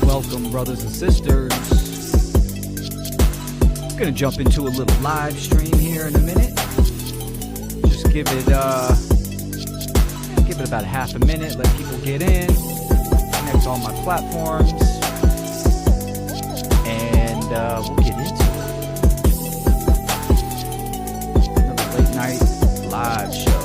Welcome, brothers and sisters. Gonna jump into a little live stream here in a minute. Just give it about half a minute, let people get in, connect all my platforms, and we'll get into it. Another late night live show.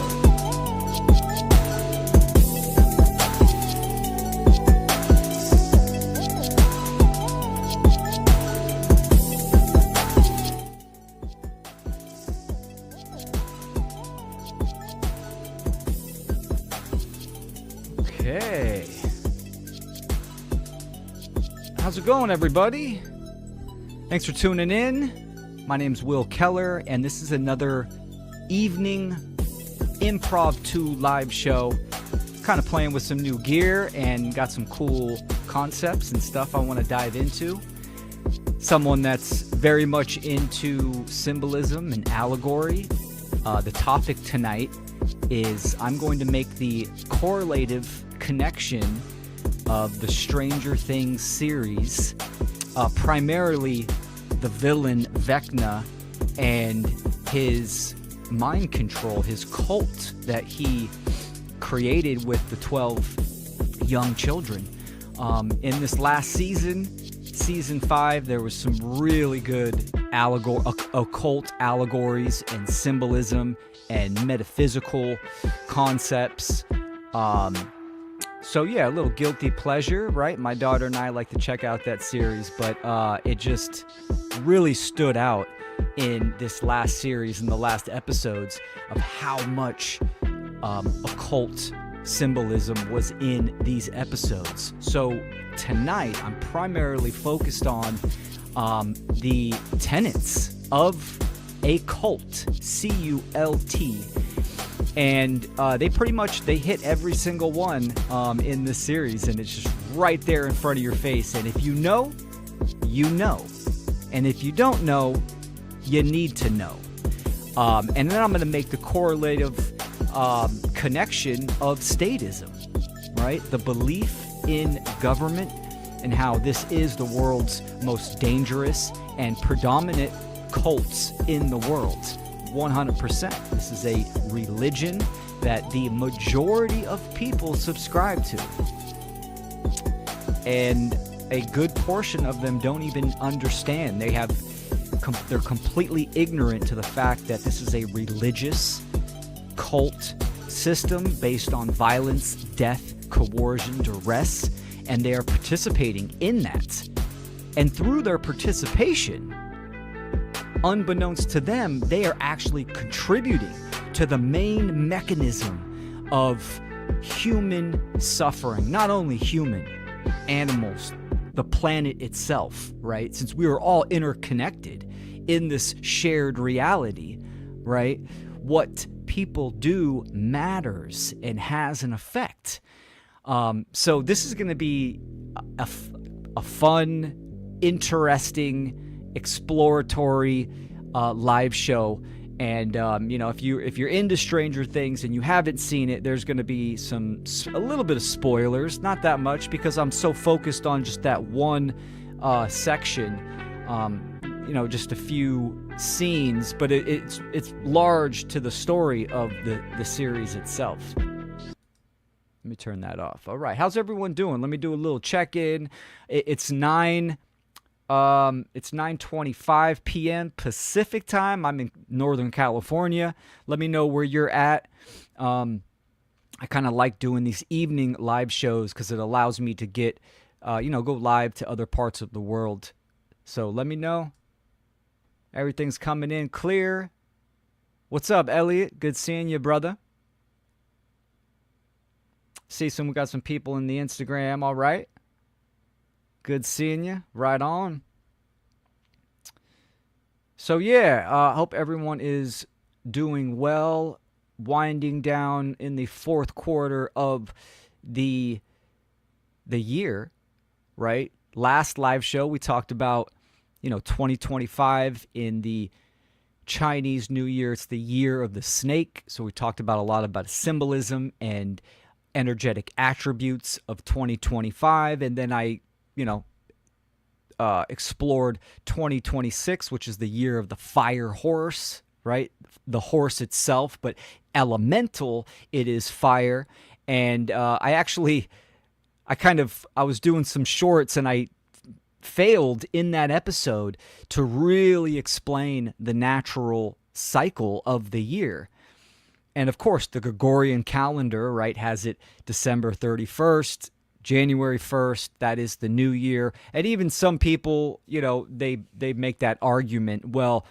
Okay. How's it going, everybody? Thanks for tuning in. My name's Will Keller, and this is another evening Improv 2 live show. Kind of playing with some new gear and got some cool concepts and stuff I want to dive into. Someone that's very much into symbolism and allegory. The topic tonight is I'm going to make the correlative connection of the Stranger Things series, primarily the villain Vecna and his mind control, his cult that he created with the 12 young children. In this last season, season 5, there was some really good occult allegories and symbolism and metaphysical concepts. So yeah, a little guilty pleasure, right? My daughter and I like to check out that series, but it just really stood out in this last series, in the last episodes, of how much occult symbolism was in these episodes. So tonight, I'm primarily focused on the tenets of a cult, C-U-L-T. And they hit every single one in this series, and it's just right there in front of your face. And if you know, you know. And if you don't know, you need to know. And then I'm going to make the correlative connection of statism, right? The belief in government and how this is the world's most dangerous and predominant cults in the world. 100%. This is a religion that the majority of people subscribe to. And a good portion of them don't even understand. They're completely ignorant to the fact that this is a religious cult system based on violence, death, coercion, duress, and they are participating in that. And through their participation, unbeknownst to them, they are actually contributing to the main mechanism of human suffering. Not only human, animals, the planet itself, right? Since we are all interconnected in this shared reality, right? What people do matters and has an effect. So this is going to be a fun, interesting, exploratory live show. And if you're into Stranger Things and you haven't seen it, there's going to be a little bit of spoilers, not that much, because I'm so focused on just that one section, just a few scenes, but it's large to the story of the series itself. Let me turn that off. All right, how's everyone doing? Let me do a little check-in. It's 9:25 p.m. Pacific time. I'm in Northern California. Let me know where you're at. I kind of like doing these evening live shows because it allows me to get, go live to other parts of the world. So let me know. Everything's coming in clear. What's up, Elliot? Good seeing you, brother. We got some people in the Instagram. All right. Good seeing you. Right on. So yeah, I hope everyone is doing well. Winding down in the fourth quarter of the year, right? Last live show, we talked about, 2025 in the Chinese New Year. It's the year of the snake. So we talked about a lot about symbolism and energetic attributes of 2025. And then I, explored 2026, which is the year of the fire horse, right? The horse itself, but elemental, it is fire. And I was doing some shorts and I failed in that episode to really explain the natural cycle of the year. And of course, the Gregorian calendar, right, has it December 31st, January 1st, that is the new year. And even some people, they make that argument, well,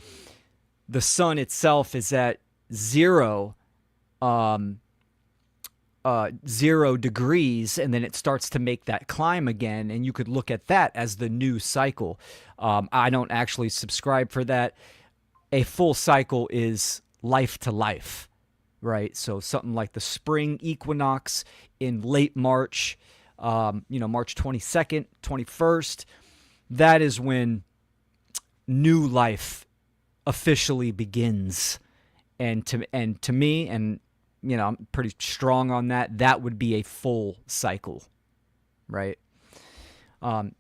the sun itself is at 0 degrees, and then it starts to make that climb again, and you could look at that as the new cycle. I don't actually subscribe for that. A full cycle is life to life, right? So something like the spring equinox in late March, March 22nd, 21st, that is when new life officially begins. And to me, and I'm pretty strong on that, that would be a full cycle, right?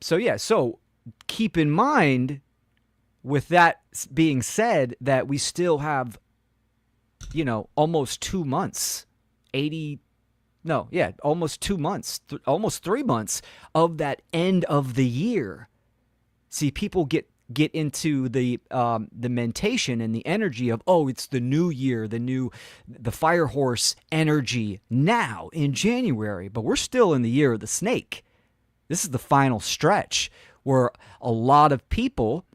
So keep in mind, with that being said, that we still have, almost 2 months, almost 2 months, almost 3 months of that end of the year. See, people get into the mentation and the energy of, it's the new year, the fire horse energy now in January, but we're still in the year of the snake. This is the final stretch where a lot of people,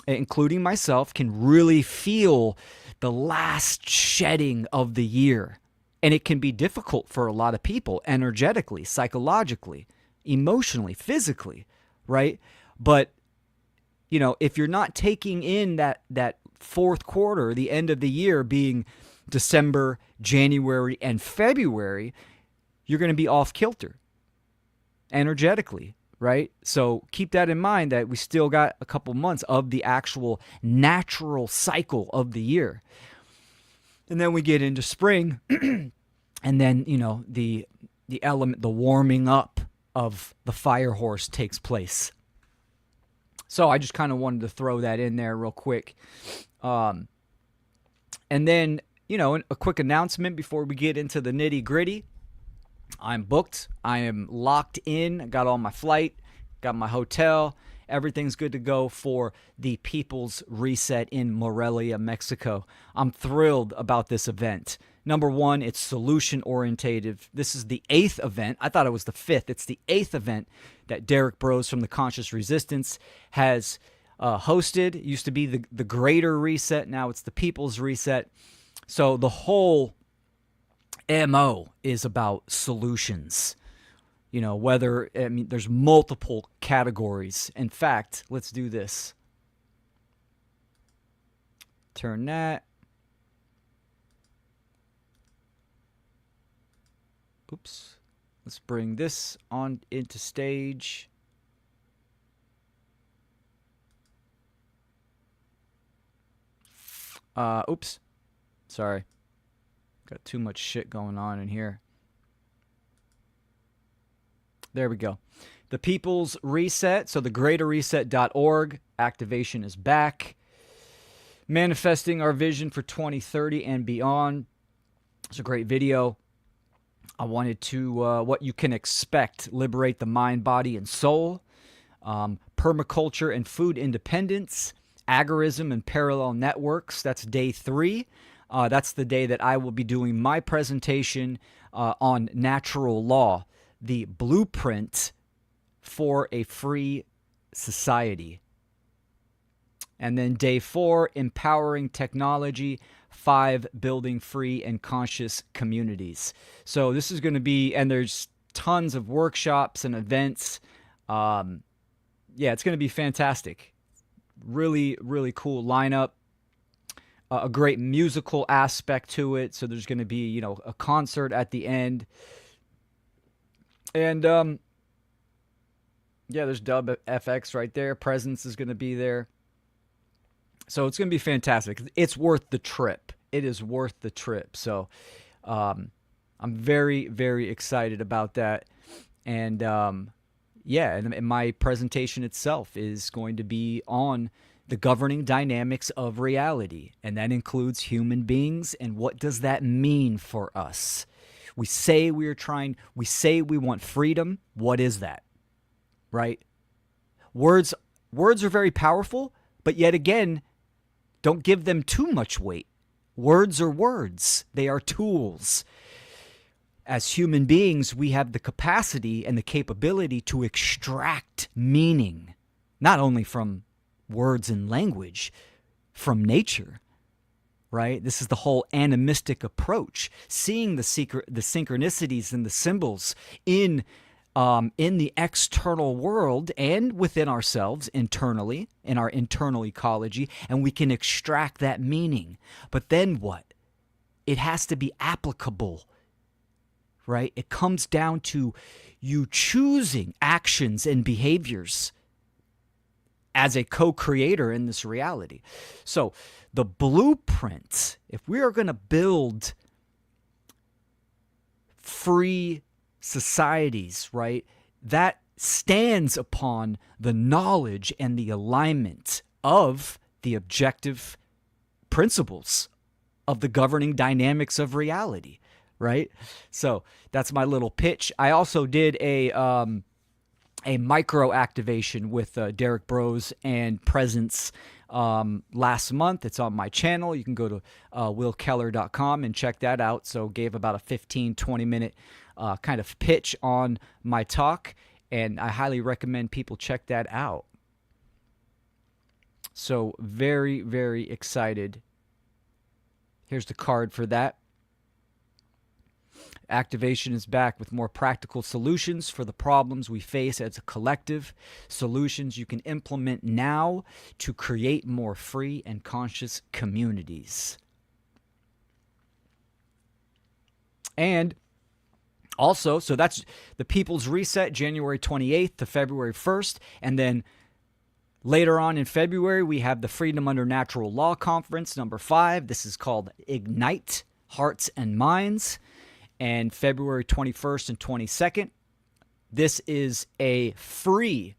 including myself, can really feel the last shedding of the year. And it can be difficult for a lot of people energetically, psychologically, emotionally, physically, right? But if you're not taking in that fourth quarter, the end of the year being December, January, and February, you're going to be off kilter energetically, right? So keep that in mind, that we still got a couple months of the actual natural cycle of the year. And then we get into spring, and then, the element, the warming up of the fire horse takes place. So I just kind of wanted to throw that in there real quick. And then, a quick announcement before we get into the nitty gritty. I'm booked. I am locked in. I got all my flight, got my hotel. Everything's good to go for the People's Reset in Morelia, Mexico. I'm thrilled about this event. Number one, it's solution-orientated. This is the 8th event. I thought it was the 5th. It's the 8th event that Derek Bros from the Conscious Resistance has hosted. It used to be the Greater Reset. Now it's the People's Reset. So the whole MO is about solutions. There's multiple categories. In fact, let's do this. Turn that. Oops. Let's bring this on into stage. Oops. Sorry. Got too much shit going on in here. There we go. The People's Reset. So the greaterreset.org. Activation is back. Manifesting our vision for 2030 and beyond. It's a great video. I wanted to, what you can expect, liberate the mind, body, and soul, permaculture and food independence, agorism and parallel networks. That's day 3. That's the day that I will be doing my presentation on natural law, the blueprint for a free society. And then day 4, empowering technology. 5, building free and conscious communities. So this is going to be, and there's tons of workshops and events. It's going to be fantastic. Really, really cool lineup. A great musical aspect to it. So there's going to be, a concert at the end. And Yeah, there's Dub FX right there. Presence is going to be there. So it's going to be fantastic. It's worth the trip. It is worth the trip. So um, I'm very, very excited about that. And yeah, and my presentation itself is going to be on the governing dynamics of reality. And that includes human beings. And what does that mean for us? We say we say we want freedom. What is that? Right? Words words are very powerful, but yet again, don't give them too much weight. Words are words. They are tools. As human beings, we have the capacity and the capability to extract meaning, not only from words and language, from nature, right? This is the whole animistic approach, seeing the synchronicities and the symbols in the external world and within ourselves internally, in our internal ecology, and we can extract that meaning. But then what? It has to be applicable, right? It comes down to you choosing actions and behaviors as a co-creator in this reality. So the blueprint, if we are going to build free societies, right, that stands upon the knowledge and the alignment of the objective principles of the governing dynamics of reality, right? So that's my little pitch. I also did a micro activation with Derek Bros and Presence last month. It's on my channel. You can go to willkeller.com and check that out. So gave about a 15-20 minute kind of pitch on my talk, and I highly recommend people check that out. So very, very excited. Here's the card for that. Activation is back with more practical solutions for the problems we face as a collective. Solutions you can implement now to create more free and conscious communities. And also, so that's the People's Reset, January 28th to February 1st. And then later on in February, we have the Freedom Under Natural Law Conference, number 5. This is called Ignite Hearts and Minds. And February 21st and 22nd, this is a free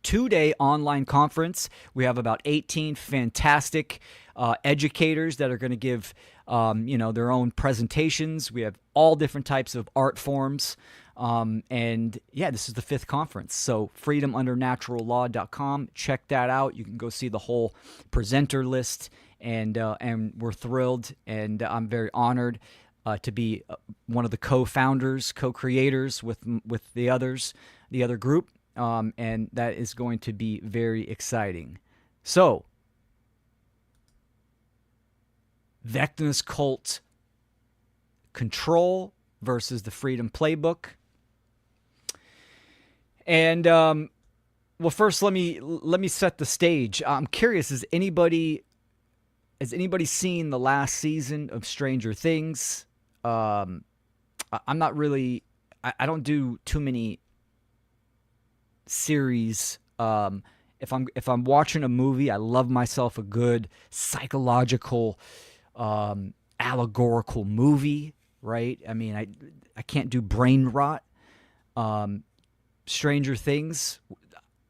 2-day online conference. We have about 18 fantastic educators that are going to give their own presentations. We have all different types of art forms. And yeah, this is the 5th conference. So freedomundernaturallaw.com. Check that out. You can go see the whole presenter list. And we're thrilled, and I'm very honored to be one of the co-founders, co-creators with the other group. And that is going to be very exciting. So, Vecna's cult control versus the freedom playbook. And well, first let me set the stage. I'm curious, has anybody seen the last season of Stranger Things? I'm not really. I don't do too many series. If I'm watching a movie, I love myself a good psychological, allegorical movie, right? I mean, I can't do brain rot. Stranger Things,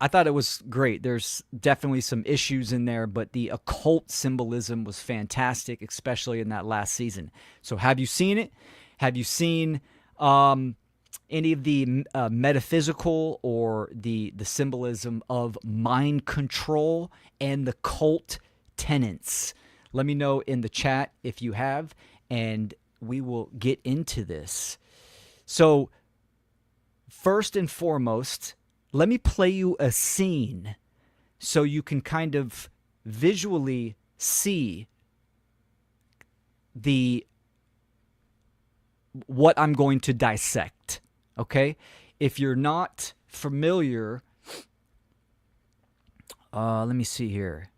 I thought it was great. There's definitely some issues in there, but the occult symbolism was fantastic, especially in that last season. So have you seen it? Have you seen any of the metaphysical or the symbolism of mind control and the cult tenets? Let me know in the chat if you have, and we will get into this. So first and foremost, let me play you a scene so you can kind of visually see what I'm going to dissect, okay? If you're not familiar, let me see here.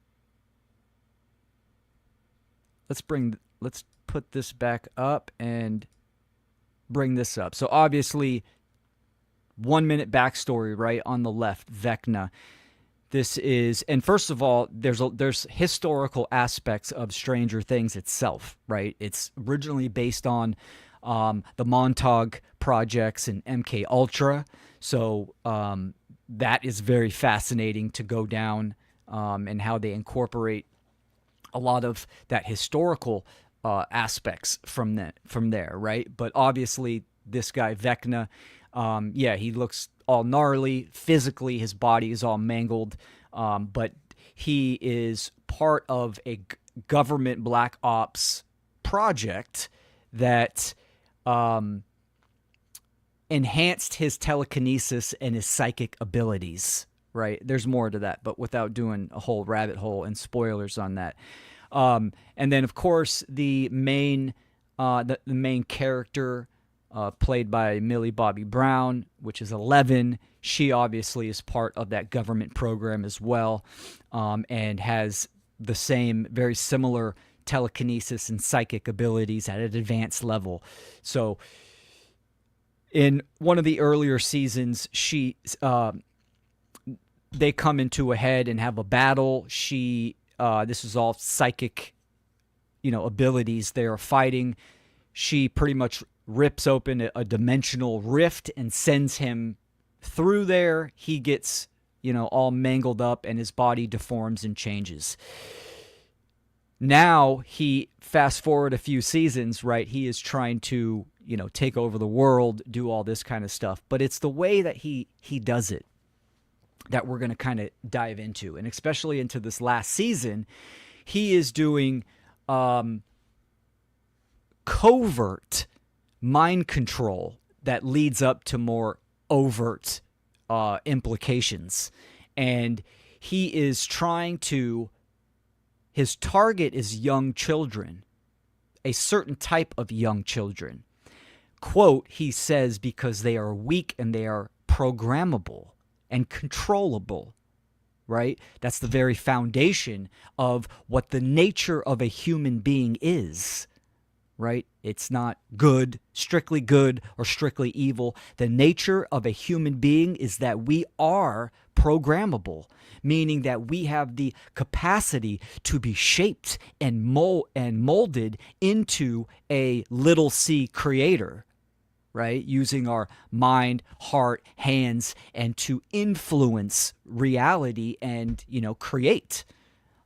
Let's put this back up and bring this up. So obviously, 1 minute backstory right on the left, Vecna. This is, and first of all, there's historical aspects of Stranger Things itself, right? It's originally based on the Montauk projects and MK Ultra, so that is very fascinating to go down, and how they incorporate a lot of that historical aspects from there, right? But obviously, this guy Vecna, yeah, he looks all gnarly. Physically, his body is all mangled, but he is part of a government black ops project that enhanced his telekinesis and his psychic abilities. Right? There's more to that, but without doing a whole rabbit hole and spoilers on that. And then, of course, the main character, played by Millie Bobby Brown, which is 11. She obviously is part of that government program as well, and has the same, very similar telekinesis and psychic abilities at an advanced level. So, in one of the earlier seasons, they come into a head and have a battle. This is all psychic, abilities they are fighting. She pretty much rips open a dimensional rift and sends him through there. He gets, all mangled up, and his body deforms and changes. Now, fast forward a few seasons, right? He is trying to, take over the world, do all this kind of stuff. But it's the way that he does it that we're going to kind of dive into. And especially into this last season, he is doing covert mind control that leads up to more overt implications. And he is his target is young children, a certain type of young children. Quote, he says, because they are weak and they are programmable and controllable, right? That's the very foundation of what the nature of a human being is, right? It's not strictly good or strictly evil. The nature of a human being is that we are programmable, meaning that we have the capacity to be shaped and molded into a little c creator, right? Using our mind, heart, hands, and to influence reality and, create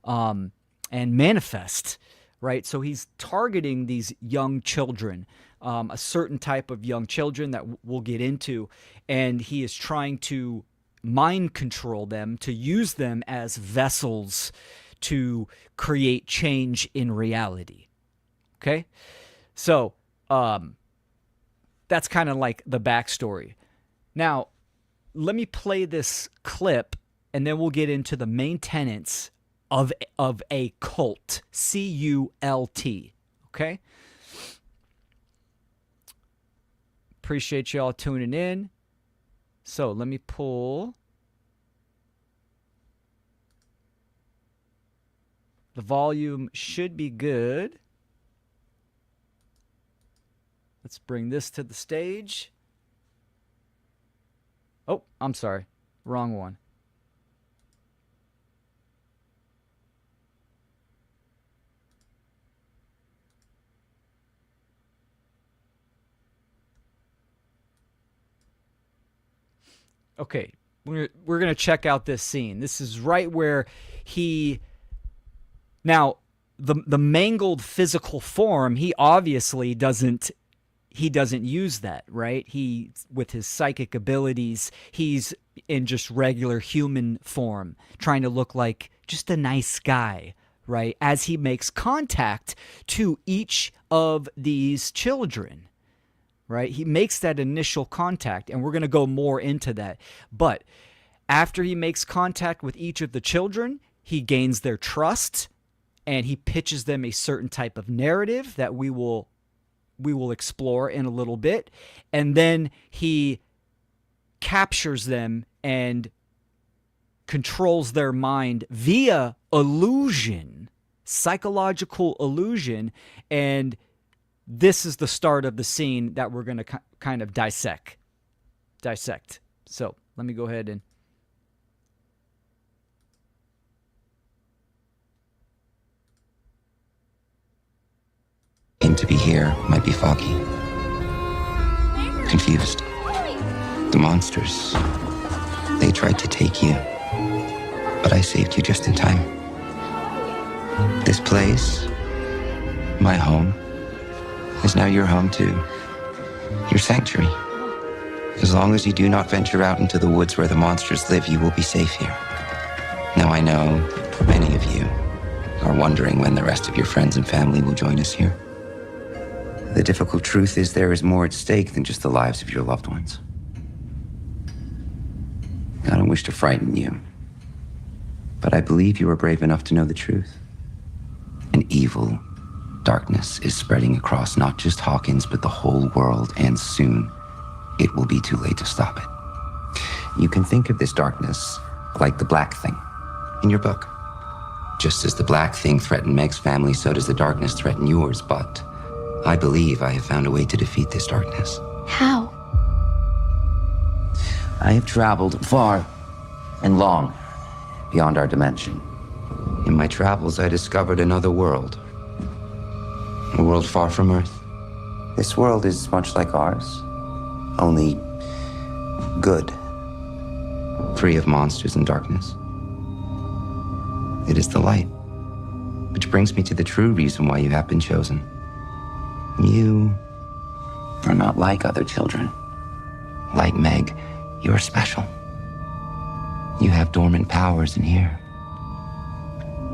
and manifest, right? So he's targeting these young children, a certain type of young children that we'll get into, and he is trying to mind control them, to use them as vessels to create change in reality. Okay? So, that's kind of like the backstory. Now, let me play this clip, and then we'll get into the main tenets of a cult. C-U-L-T. Okay? Appreciate y'all tuning in. So let me pull the volume. Should be good. Let's bring this to the stage. Oh, I'm sorry. Wrong one. Okay, we're going to check out this scene. This is right where now the mangled physical form, he obviously doesn't use that, right? He, with his psychic abilities, he's in just regular human form, trying to look like just a nice guy, right? As he makes contact to each of these children, right? He makes that initial contact, and we're going to go more into that. But after he makes contact with each of the children, he gains their trust, and he pitches them a certain type of narrative that we will explore in a little bit. And then he captures them and controls their mind via illusion, psychological illusion. And this is the start of the scene that we're going to kind of dissect. dissect. So let me go ahead and... To be here might be foggy, confused. The monsters, they tried to take you, but I saved you just in time. This place, my home, is now your home too, your sanctuary. As long as you do not venture out into the woods where the monsters live, you will be safe here. Now I know many of you are wondering when the rest of your friends and family will join us here. The difficult truth is there is more at stake than just the lives of your loved ones. I don't wish to frighten you, but I believe you are brave enough to know the truth. An evil darkness is spreading across not just Hawkins, but the whole world, and soon it will be too late to stop it. You can think of this darkness like the Black Thing in your book. Just as the Black Thing threatened Meg's family, so does the darkness threaten yours, but I believe I have found a way to defeat this darkness. How? I have traveled far and long beyond our dimension. In my travels, I discovered another world. A world far from Earth. This world is much like ours, only good, free of monsters and darkness. It is the light, which brings me to the true reason why you have been chosen. You are not like other children. Like Meg, you're special. You have dormant powers in here.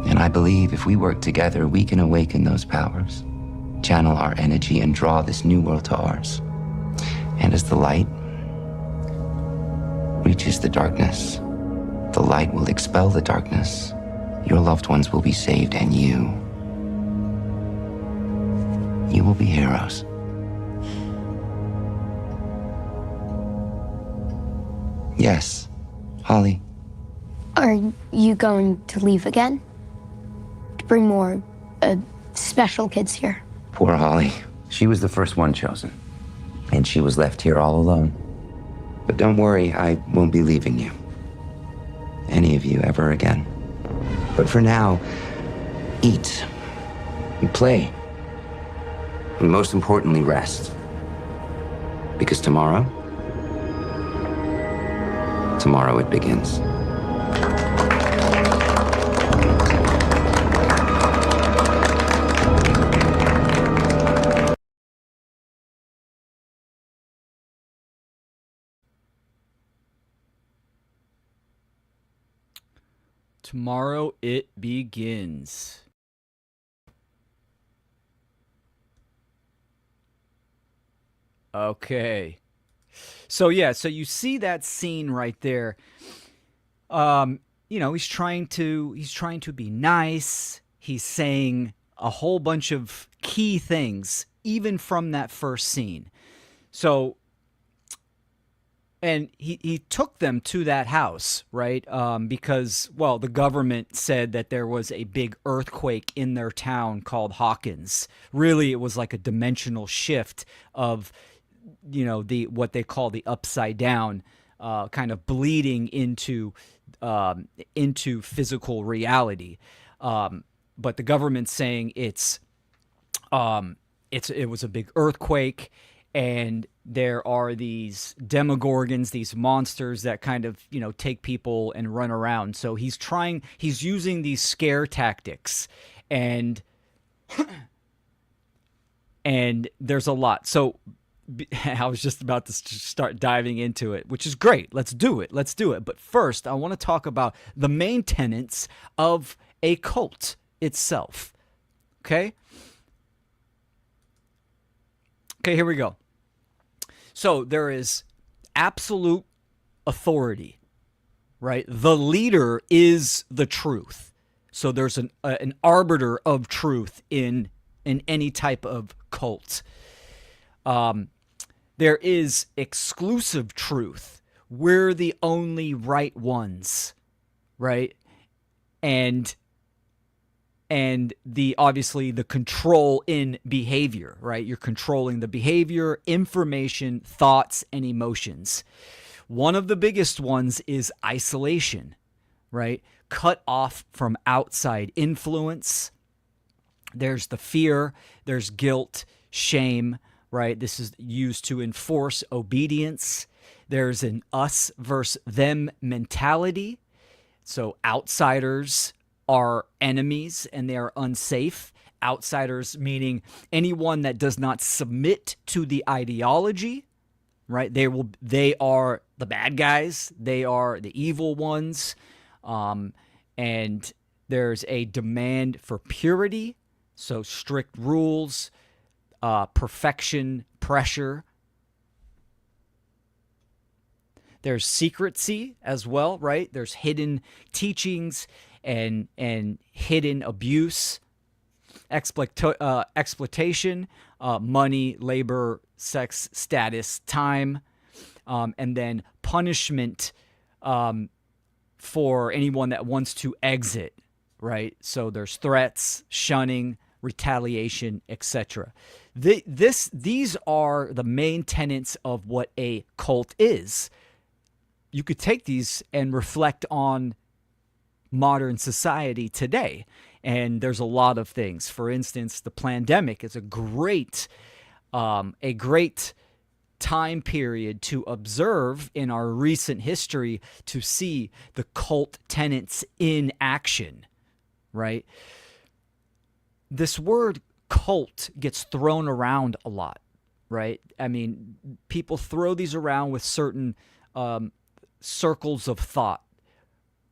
And I believe if we work together, we can awaken those powers, channel our energy, and draw this new world to ours. And as the light reaches the darkness, the light will expel the darkness. Your loved ones will be saved, and you will be heroes. Yes, Holly. Are you going to leave again? To bring more, special kids here? Poor Holly. She was the first one chosen, and she was left here all alone. But don't worry, I won't be leaving you. Any of you ever again. But for now, eat and play. And most importantly, rest. Because tomorrow it begins. Tomorrow it begins. Okay. So you see that scene right there. He's trying to be nice. He's saying a whole bunch of key things, even from that first scene. So, and he took them to that house, right? Because, well, the government said that there was a big earthquake in their town called Hawkins. Really, it was like a dimensional shift of, what they call the upside down, kind of bleeding into physical reality. But the government's saying it was a big earthquake, and there are these demogorgons, these monsters that kind of, take people and run around. So he's using these scare tactics, and there's a lot. So I was just about to start diving into it, which is great. Let's do it. But first, I want to talk about the main tenets of a cult itself. Okay, here we go. So there is absolute authority, right? The leader is the truth. So there's an arbiter of truth in any type of cult. There is exclusive truth. We're the only right ones, right? And and obviously the control in behavior, right? You're controlling the behavior, information, thoughts, and emotions. One of the biggest ones is isolation, right? Cut off from outside influence. There's the fear, there's guilt, shame, right? This is used to enforce obedience. There's an us versus them mentality. So outsiders are enemies and they are unsafe. Outsiders meaning anyone that does not submit to the ideology, right? They are the bad guys. They are the evil ones. And there's a demand for purity. So strict rules, perfection, pressure. There's secrecy as well, right? There's hidden teachings and hidden abuse, exploitation, money, labor, sex, status, time, and then punishment for anyone that wants to exit, right? So there's threats, shunning, retaliation, etc. These are the main tenets of what a cult is. You could take these and reflect on modern society today. And there's a lot of things. For instance, the pandemic is a great time period to observe in our recent history to see the cult tenets in action, right? This word cult gets thrown around a lot, right? I mean, people throw these around with certain circles of thought.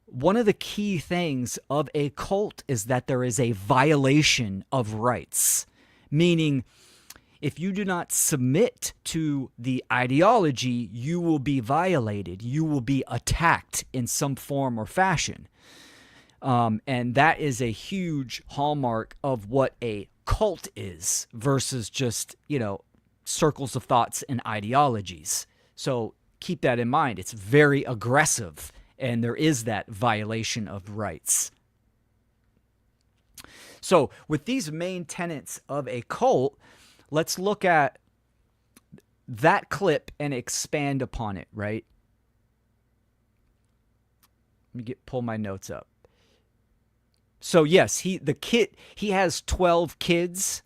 One of the key things of a cult is that there is a violation of rights, meaning if you do not submit to the ideology, you will be violated. You will be attacked in some form or fashion. And that is a huge hallmark of what a cult is versus just, circles of thoughts and ideologies. So keep that in mind. It's very aggressive, and there is that violation of rights. So with these main tenets of a cult, let's look at that clip and expand upon it, right? Let me pull my notes up. So yes, he has 12 kids.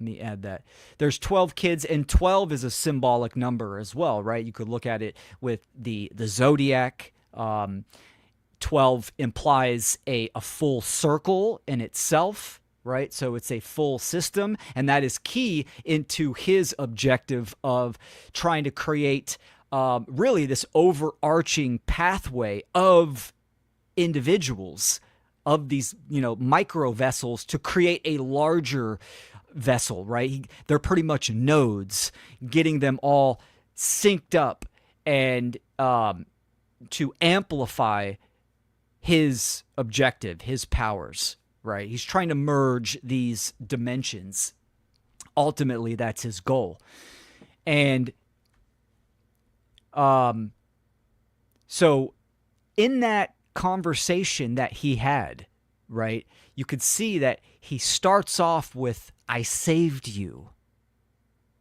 Let me add that. There's 12 kids, and 12 is a symbolic number as well, right? You could look at it with the zodiac. 12 implies a full circle in itself, right? So it's a full system, and that is key into his objective of trying to create really this overarching pathway of individuals, of these, micro vessels to create a larger vessel, right? They're pretty much nodes, getting them all synced up and to amplify his objective, his powers, right? He's trying to merge these dimensions. Ultimately, that's his goal. And so in that conversation that he had, right, you could see that he starts off with, "I saved you,"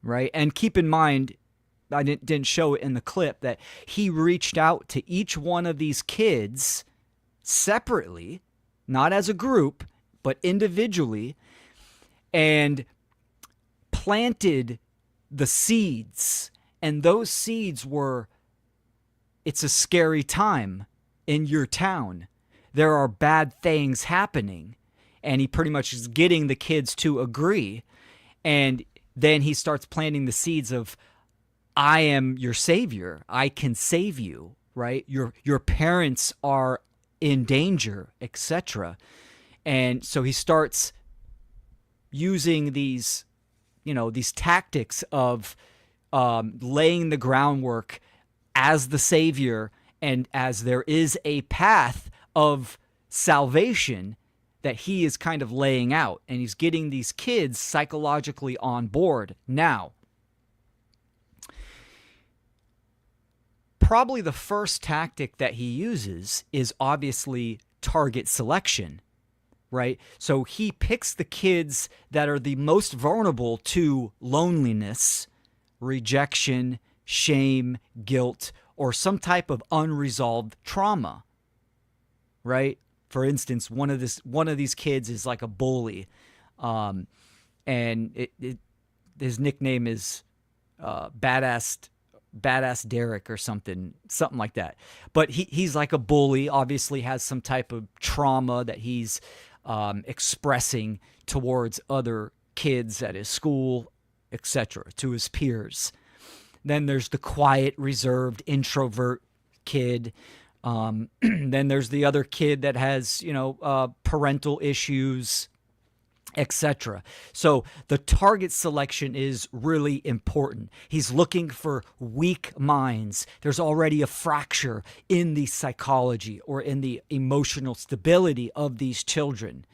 right? And keep in mind, I didn't show it in the clip, that he reached out to each one of these kids separately, not as a group, but individually, and planted the seeds. And those seeds were, it's a scary time in your town. There are bad things happening. And he pretty much is getting the kids to agree. And then he starts planting the seeds of, I am your savior. I can save you, right? Your parents are in danger, etc. And so he starts using these, these tactics of laying the groundwork as the savior, and as there is a path of salvation that he is kind of laying out, and he's getting these kids psychologically on board. Now, probably the first tactic that he uses is obviously target selection. right? So he picks the kids that are the most vulnerable to loneliness, rejection, shame, guilt, or some type of unresolved trauma, right? For instance, one of these kids is like a bully, and his nickname is Badass Derek or something like that. But he's like a bully, obviously has some type of trauma that he's expressing towards other kids at his school, etc., to his peers. Then there's the quiet, reserved, introvert kid. Then there's the other kid that has, parental issues, etc. So the target selection is really important. He's looking for weak minds. There's already a fracture in the psychology or in the emotional stability of these children.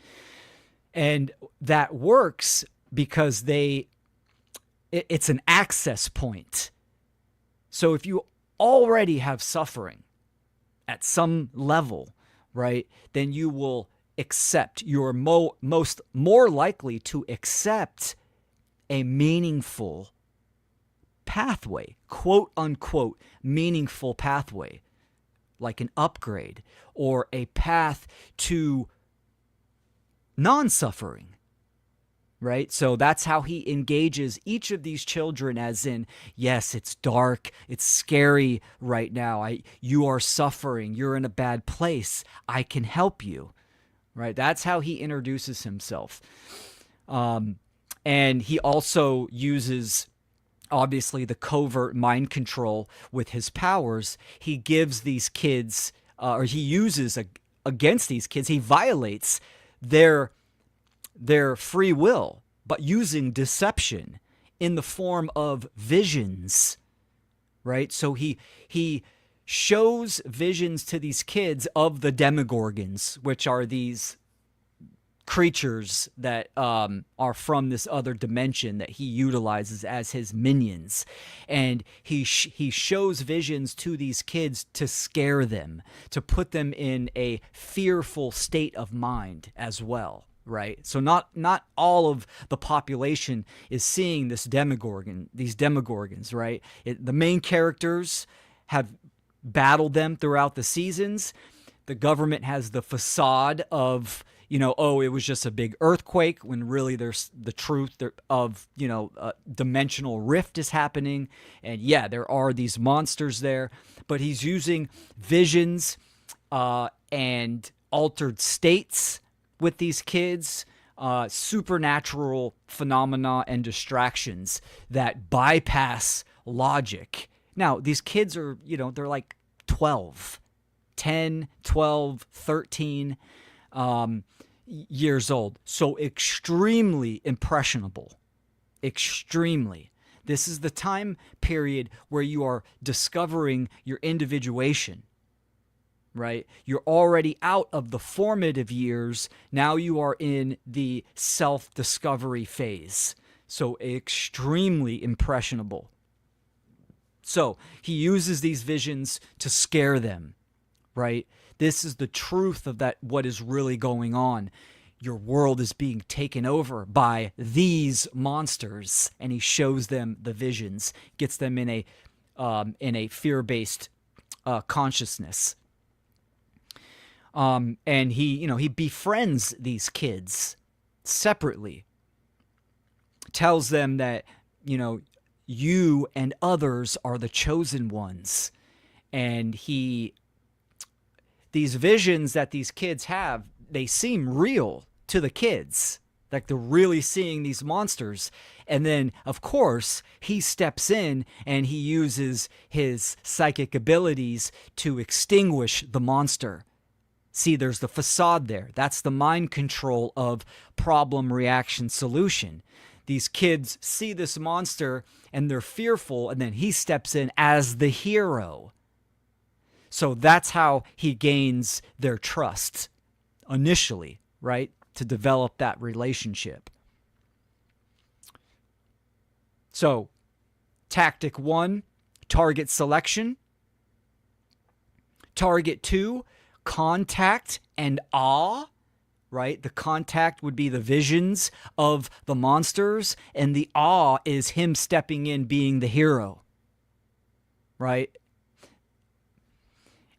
And that works because it's an access point. So if you already have suffering at some level, right, then you will you're more likely to accept a meaningful pathway, quote unquote, meaningful pathway, like an upgrade or a path to non-suffering, right? So that's how he engages each of these children, as in, yes, it's dark, it's scary right now. You are suffering, you're in a bad place, I can help you. Right, that's how he introduces himself. And he also uses, obviously, the covert mind control with his powers. He gives these kids, or he uses against these kids, he violates their free will, but using deception in the form of visions, right? So he shows visions to these kids of the Demogorgons, which are these creatures that are from this other dimension that he utilizes as his minions. And he shows visions to these kids to scare them, to put them in a fearful state of mind as well. Right, so not all of the population is seeing these Demogorgons. Right, the main characters have battled them throughout the seasons. The government has the facade of, it was just a big earthquake, when really there's the truth of, a dimensional rift is happening. And yeah, there are these monsters there, but he's using visions and altered states with these kids, supernatural phenomena and distractions that bypass logic. Now, these kids are, they're like 10, 12, 13 years old. So extremely impressionable. Extremely. This is the time period where you are discovering your individuation, right? You're already out of the formative years. Now you are in the self-discovery phase. So extremely impressionable. So he uses these visions to scare them, right? This is the truth of what is really going on. Your world is being taken over by these monsters, and he shows them the visions, gets them in a fear-based consciousness. And he befriends these kids separately, tells them that, you and others are the chosen ones. And these visions that these kids have, they seem real to the kids. Like they're really seeing these monsters. And then, of course, he steps in and he uses his psychic abilities to extinguish the monster. See, there's the facade there. That's the mind control of problem, reaction, solution. These kids see this monster and they're fearful, and then he steps in as the hero. So that's how he gains their trust initially, right? To develop that relationship. So, tactic 1, target selection. Target 2, contact and awe, right? The contact would be the visions of the monsters, and the awe is him stepping in, being the hero, right?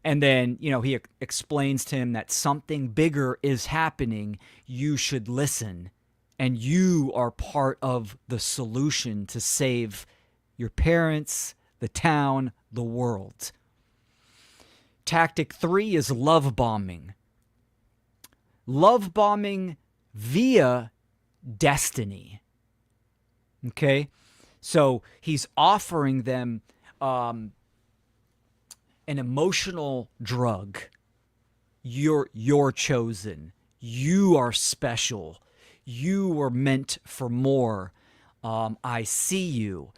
And then, he explains to him that something bigger is happening. You should listen. And you are part of the solution to save your parents, the town, the world. Tactic 3 is love bombing. Love bombing via destiny. Okay? So he's offering them an emotional drug. You're chosen. You are special. You were meant for more. I see you,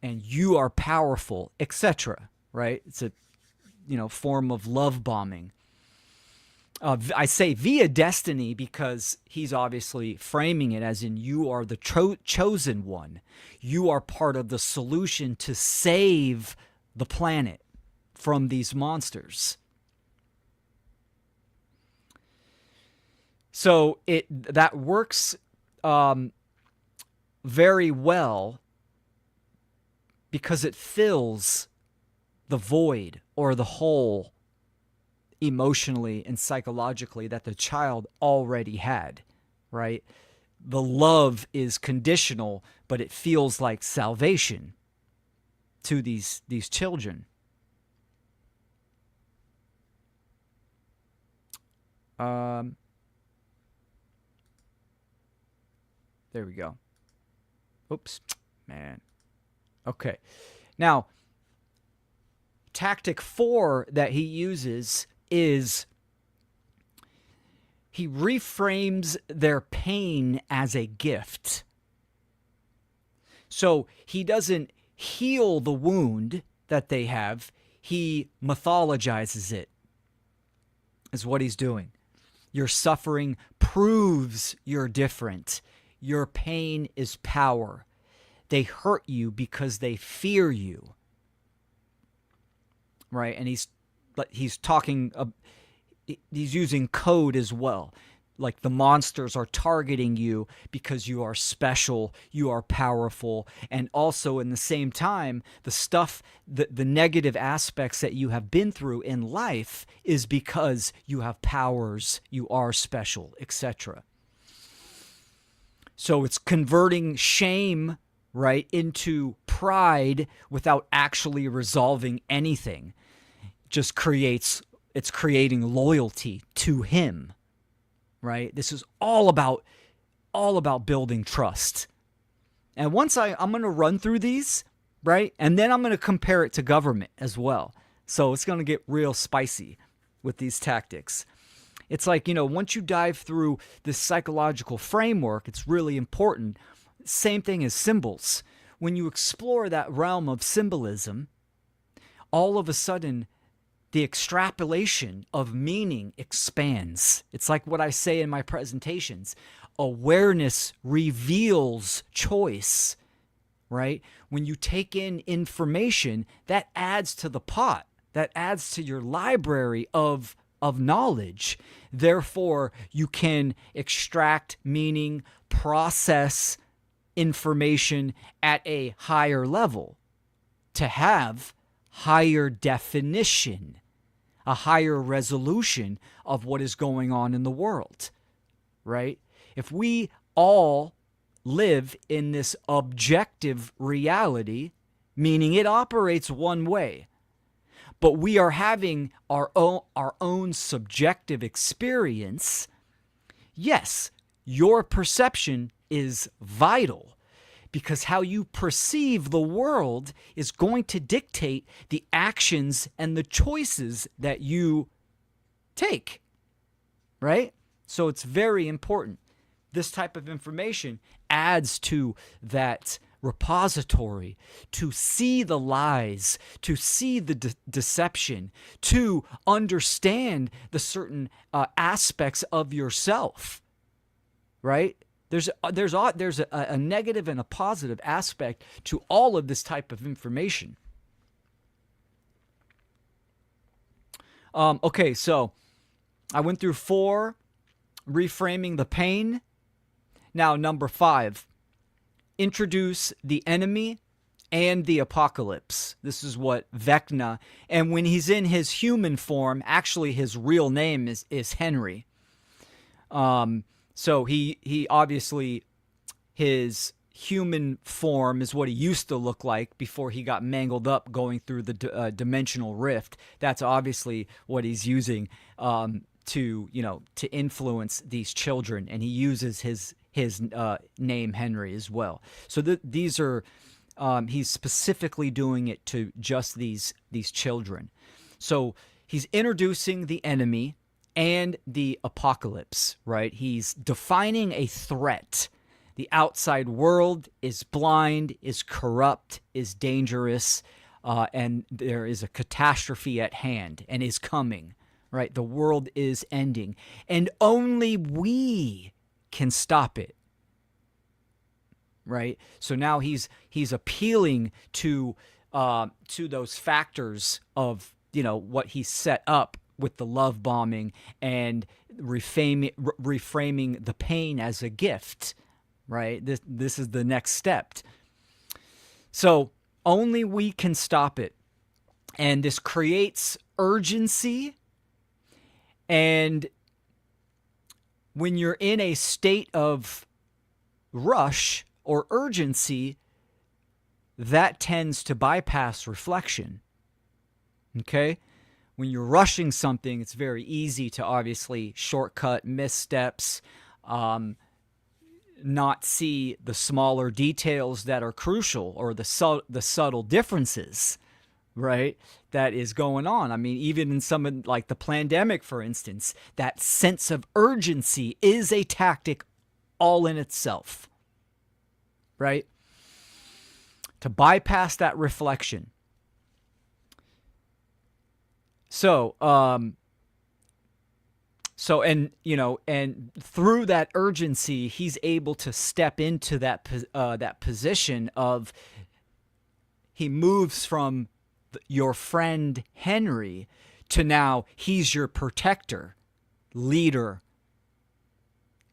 and you are powerful, etc. Right? It's a form of love bombing. I say via destiny because he's obviously framing it as in you are the chosen one. You are part of the solution to save the planet from these monsters. So that works very well because it fills the void or the hole emotionally and psychologically that the child already had, right? The love is conditional, but it feels like salvation to these children. There we go. Oops, man. Okay. Now, tactic 4 that he uses is he reframes their pain as a gift. So he doesn't heal the wound that they have. He mythologizes it, is what he's doing. Your suffering proves you're different. Your pain is power. They hurt you because they fear you. Right? And he's talking, he's using code as well. Like the monsters are targeting you because you are special, you are powerful, and also in the same time, the stuff, the negative aspects that you have been through in life is because you have powers, you are special, etc. So it's converting shame, right, into pride without actually resolving anything. Just it's creating loyalty to him, right? This is all about building trust. And once I'm going to run through these, right? And then I'm going to compare it to government as well. So it's going to get real spicy with these tactics. It's like, once you dive through this psychological framework, it's really important. Same thing as symbols. When you explore that realm of symbolism, all of a sudden, the extrapolation of meaning expands. It's like what I say in my presentations. Awareness reveals choice, right? When you take in information, that adds to the pot. That adds to your library of knowledge. Therefore, you can extract meaning, process information at a higher level to have higher definition, a higher resolution of what is going on in the world, right? If we all live in this objective reality, meaning it operates one way, but we are having our own subjective experience, yes, your perception is vital. Because how you perceive the world is going to dictate the actions and the choices that you take, right? So it's very important. This type of information adds to that repository to see the lies, to see the deception, to understand the certain aspects of yourself, right? There's a negative and a positive aspect to all of this type of information. Okay, so I went through 4, reframing the pain. Now, number 5, introduce the enemy and the apocalypse. This is what Vecna, and when he's in his human form, actually his real name is Henry. So he obviously, his human form is what he used to look like before he got mangled up going through the dimensional rift. That's obviously what he's using to influence these children, and he uses his name Henry as well. So these are he's specifically doing it to just these children. So he's introducing the enemy and the apocalypse, right? He's defining a threat. The outside world is blind, is corrupt, is dangerous, and there is a catastrophe at hand and is coming, right? The world is ending, and only we can stop it, right? So now he's appealing to those factors of, what he set up with the love bombing and reframing the pain as a gift, right? This is the next step. So only we can stop it. And this creates urgency. And when you're in a state of rush or urgency, that tends to bypass reflection. Okay? When you're rushing something, it's very easy to obviously shortcut, missteps, not see the smaller details that are crucial, or the subtle differences, right, that is going on. I mean, even in some of, like the pandemic, for instance, that sense of urgency is a tactic all in itself, right? To bypass that reflection. So, and through that urgency, he's able to step into that position of, he moves from your friend Henry to now he's your protector, leader,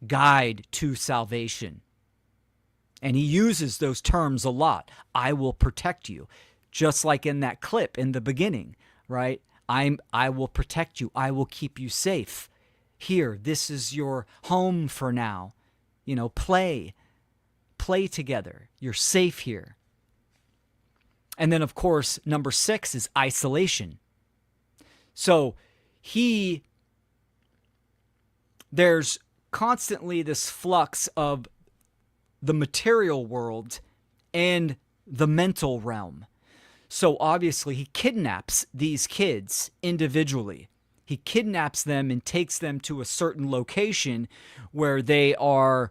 guide to salvation. And he uses those terms a lot. I will protect you. Just like in that clip in the beginning, right? I will protect you. I will keep you safe. Here, this is your home for now. Play together. You're safe here. And then, of course, number 6 is isolation. So there's constantly this flux of the material world and the mental realm. So obviously he kidnaps these kids individually. He kidnaps them and takes them to a certain location where they are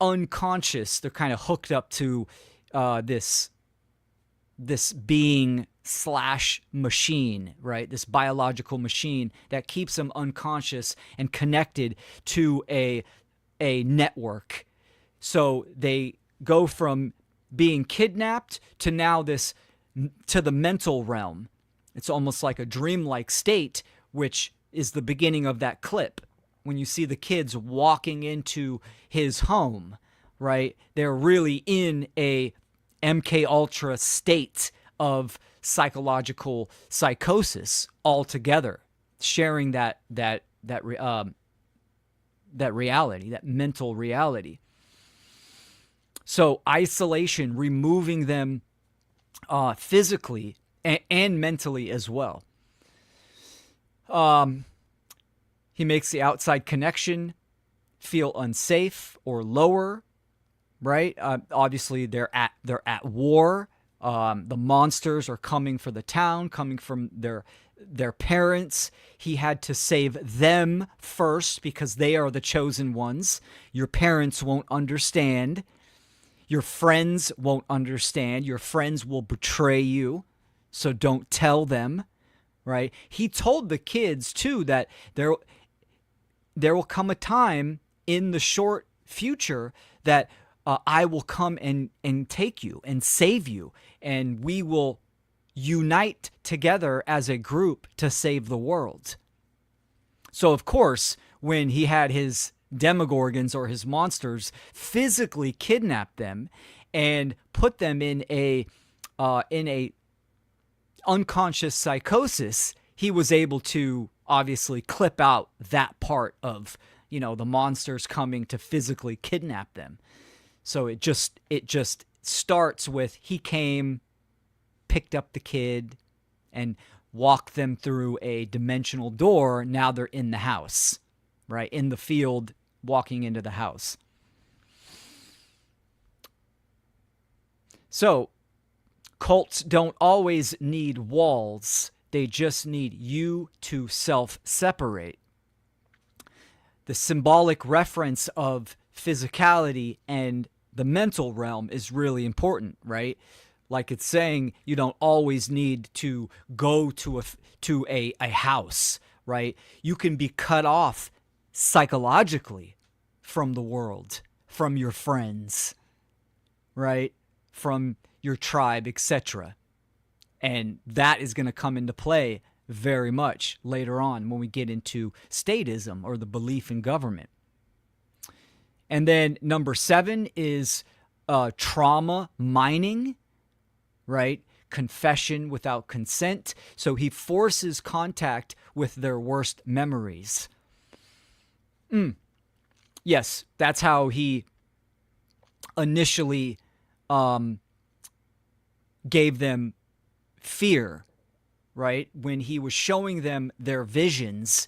unconscious. They're kind of hooked up to this being / machine, right? This biological machine that keeps them unconscious and connected to a network. So they go from being kidnapped to now to the mental realm. It's almost like a dreamlike state, which is the beginning of that clip. When you see the kids walking into his home, right? They're really in a MK Ultra state of psychological psychosis altogether, sharing that reality, that mental reality. So isolation, removing them physically and mentally as well. He makes the outside connection feel unsafe or lower, right? Obviously, they're at war. The monsters are coming for the town, coming from their parents. He had to save them first because they are the chosen ones. Your parents won't understand. Your friends won't understand. Your friends will betray you, so don't tell them, right? He told the kids, too, that there will come a time in the short future that I will come and take you and save you, and we will unite together as a group to save the world. So, of course, when he had his demogorgons or his monsters physically kidnap them and put them in a unconscious psychosis, he was able to obviously clip out that part of, the monsters coming to physically kidnap them. So it just starts with he came, picked up the kid, and walked them through a dimensional door. Now they're in the house, right? In the field, walking into the house. So cults don't always need walls. They just need you to self-separate. The symbolic reference of physicality and the mental realm is really important, right? Like it's saying you don't always need to go to a house, right? You can be cut off psychologically from the world, from your friends, right? From your tribe, etc. And that is going to come into play very much later on when we get into statism, or the belief in government. And then number 7 is trauma mining, right? Confession without consent. So he forces contact with their worst memories. Yes, that's how he initially gave them fear, right? When he was showing them their visions,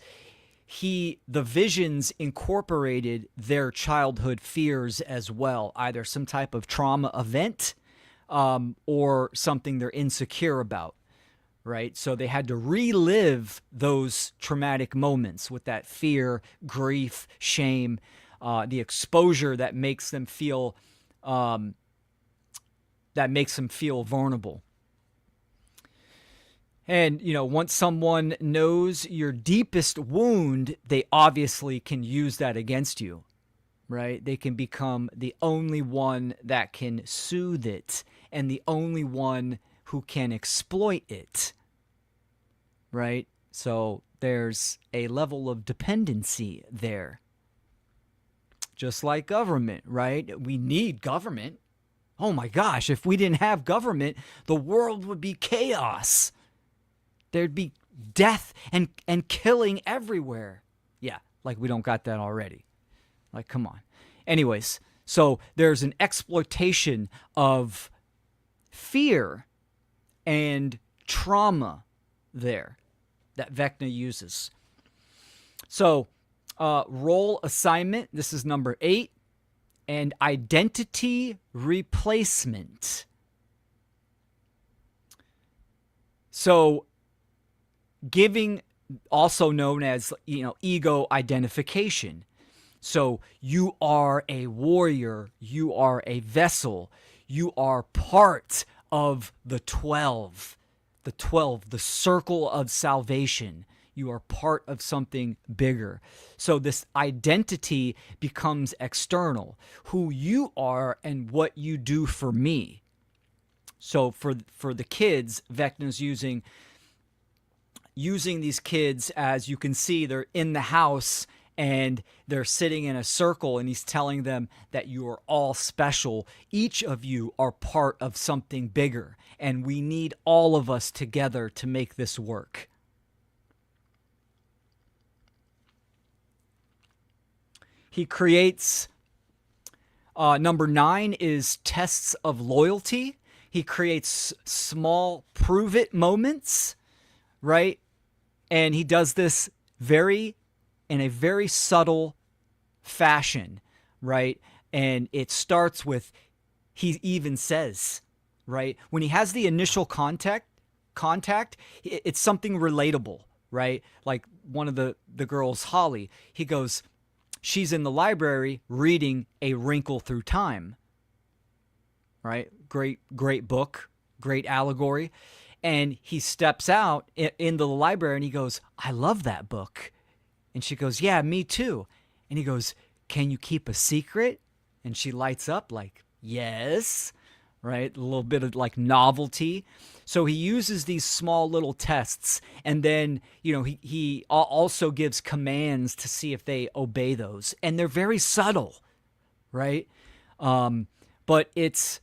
the visions incorporated their childhood fears as well, either some type of trauma event or something they're insecure about, right? So they had to relive those traumatic moments with that fear, grief, shame, the exposure that makes them feel vulnerable. And, once someone knows your deepest wound, they obviously can use that against you, right? They can become the only one that can soothe it and the only one who can exploit it, right? So there's a level of dependency there. Just like government, right? We need government. Oh my gosh, if we didn't have government, the world would be chaos. There'd be death and killing everywhere. Yeah, like we don't got that already. Like, come on. Anyways, so there's an exploitation of fear and trauma there that Vecna uses. So, role assignment, this is number 8, and identity replacement. So, giving, also known as, ego identification. So you are a warrior, you are a vessel, you are part of the 12, the circle of salvation. You are part of something bigger. So this identity becomes external, who you are and what you do for me. So for the kids, Vecna's using these kids, as you can see, they're in the house and they're sitting in a circle, and he's telling them that you are all special. Each of you are part of something bigger, and we need all of us together to make this work. He creates, number 9 is tests of loyalty. He creates small prove it moments, right? And he does this in a very subtle fashion, right? And it starts with, he even says, right? When he has the initial contact, it's something relatable, right? Like one of the girls, Holly, he goes, she's in the library reading A Wrinkle Through Time, right? Great book, great allegory. And he steps out into the library and he goes, I love that book. And she goes, yeah, me too. And he goes, can you keep a secret? And she lights up like, yes, right? A little bit of like novelty. So he uses these small little tests, and then, he also gives commands to see if they obey those. And they're very subtle, right? But it's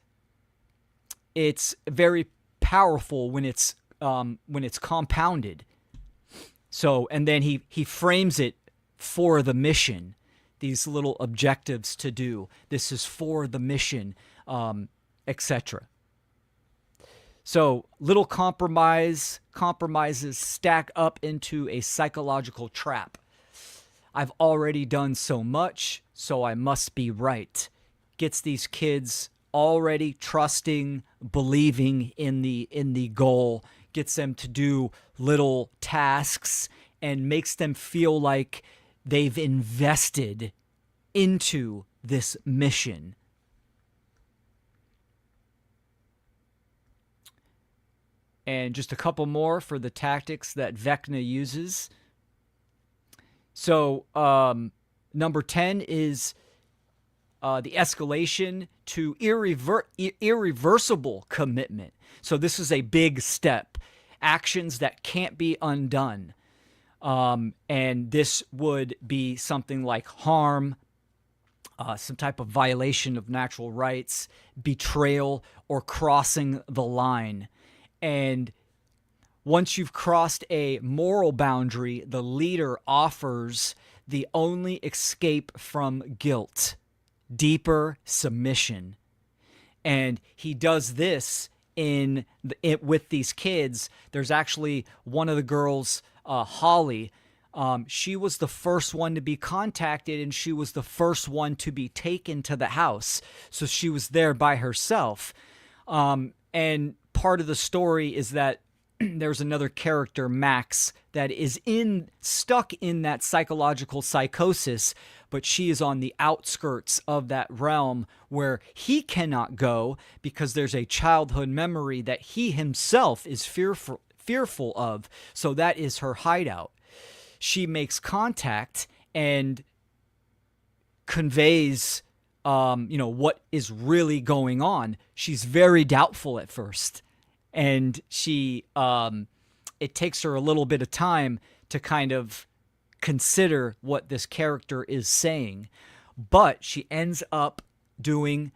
very powerful when it's compounded. So, and then he frames it for the mission, these little objectives to do. This is for the mission, etc. So little compromises stack up into a psychological trap. I've already done so much, so I must be right. Gets these kids already trusting, believing in the goal, gets them to do little tasks, and makes them feel like they've invested into this mission. And just a couple more for the tactics that Vecna uses. So number 10 is the escalation to irreversible commitment. So this is a big step. Actions that can't be undone. And this would be something like harm, some type of violation of natural rights, betrayal, or crossing the line. And once you've crossed a moral boundary, the leader offers the only escape from guilt, deeper submission. And he does this with these kids. There's actually one of the girls, Holly. She was the first one to be contacted, and she was the first one to be taken to the house. So she was there by herself. And part of the story is that there's another character, Max, that is stuck in that psychological psychosis, but she is on the outskirts of that realm where he cannot go because there's a childhood memory that he himself is fearful of. So that is her hideout. She makes contact and conveys what is really going on. She's very doubtful at first. And it takes her a little bit of time to kind of consider what this character is saying. But she ends up doing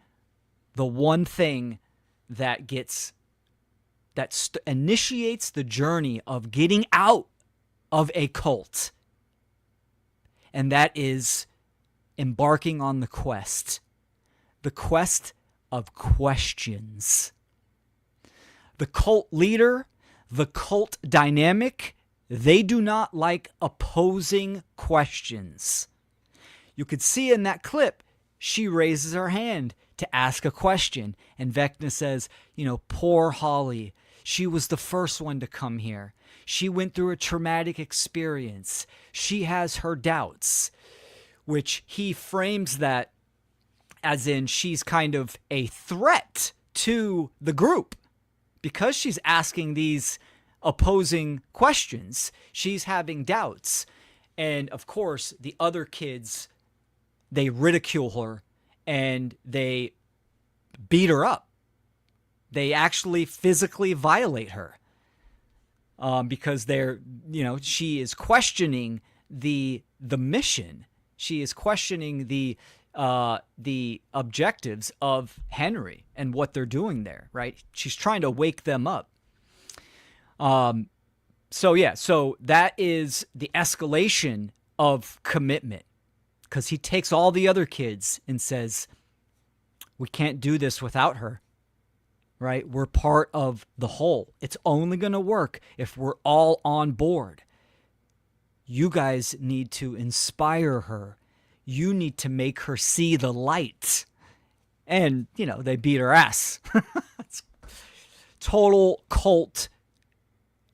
the one thing that initiates the journey of getting out of a cult. And that is embarking on the quest of questions. The cult leader, the cult dynamic, they do not like opposing questions. You could see in that clip, she raises her hand to ask a question. And Vecna says, poor Holly, she was the first one to come here. She went through a traumatic experience. She has her doubts, which he frames that as in she's kind of a threat to the group. Because she's asking these opposing questions, she's having doubts. And of course, the other kids, they ridicule her and they beat her up. They actually physically violate her because she is questioning the mission. She is questioning the objectives of Henry and what they're doing there, right? She's trying to wake them up. So that is the escalation of commitment, because he takes all the other kids and says, we can't do this without her, right? We're part of the whole. It's only going to work if we're all on board. You guys need to inspire her. You need to make her see the light. And, they beat her ass. Total cult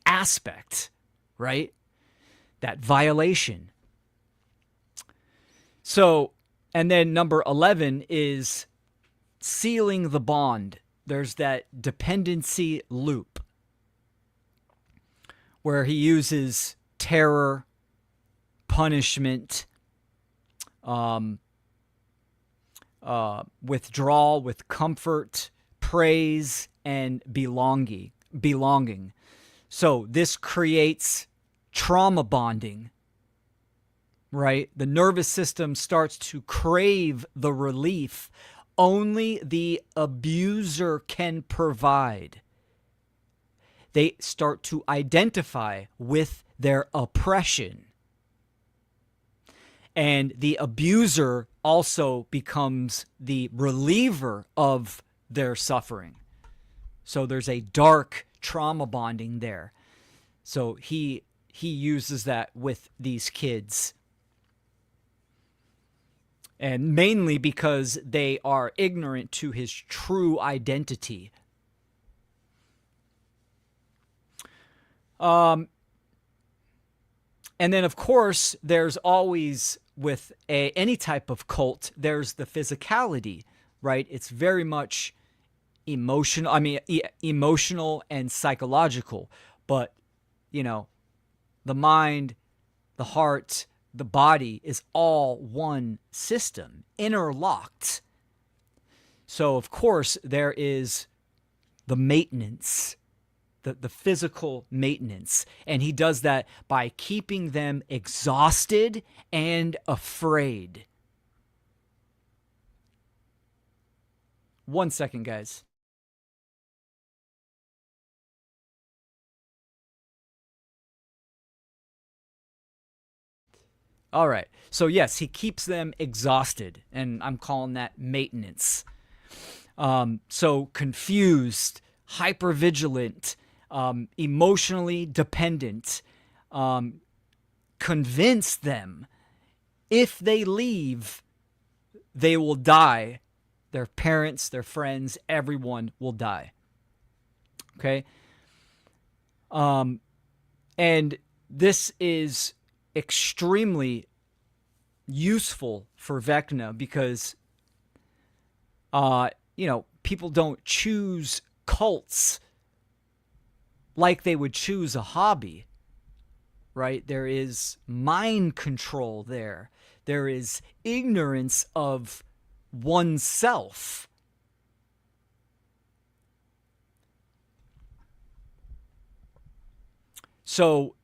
aspect, right? That violation. So, and then number 11 is sealing the bond. There's that dependency loop where he uses terror, punishment, withdrawal with comfort, praise, and belonging. So this creates trauma bonding, right? The nervous system starts to crave the relief only the abuser can provide. They start to identify with their oppression. And the abuser also becomes the reliever of their suffering. So there's a dark trauma bonding there. So he uses that with these kids. And mainly because they are ignorant to his true identity. And then, of course, there's always, with any type of cult, there's the physicality, right? It's very much emotional. I mean, emotional and psychological. But, you know, the mind, the heart, the body is all one system, interlocked. So, of course, there is the maintenance, the physical maintenance. And he does that by keeping them exhausted and afraid. 1 second, guys. All right. So yes, he keeps them exhausted, and I'm calling that maintenance. So confused, hypervigilant, emotionally dependent. Convince them if they leave, they will die. Their parents, their friends, everyone will die. Okay? And this is extremely useful for Vecna because, people don't choose cults like they would choose a hobby, right? There is mind control there. There is ignorance of oneself. So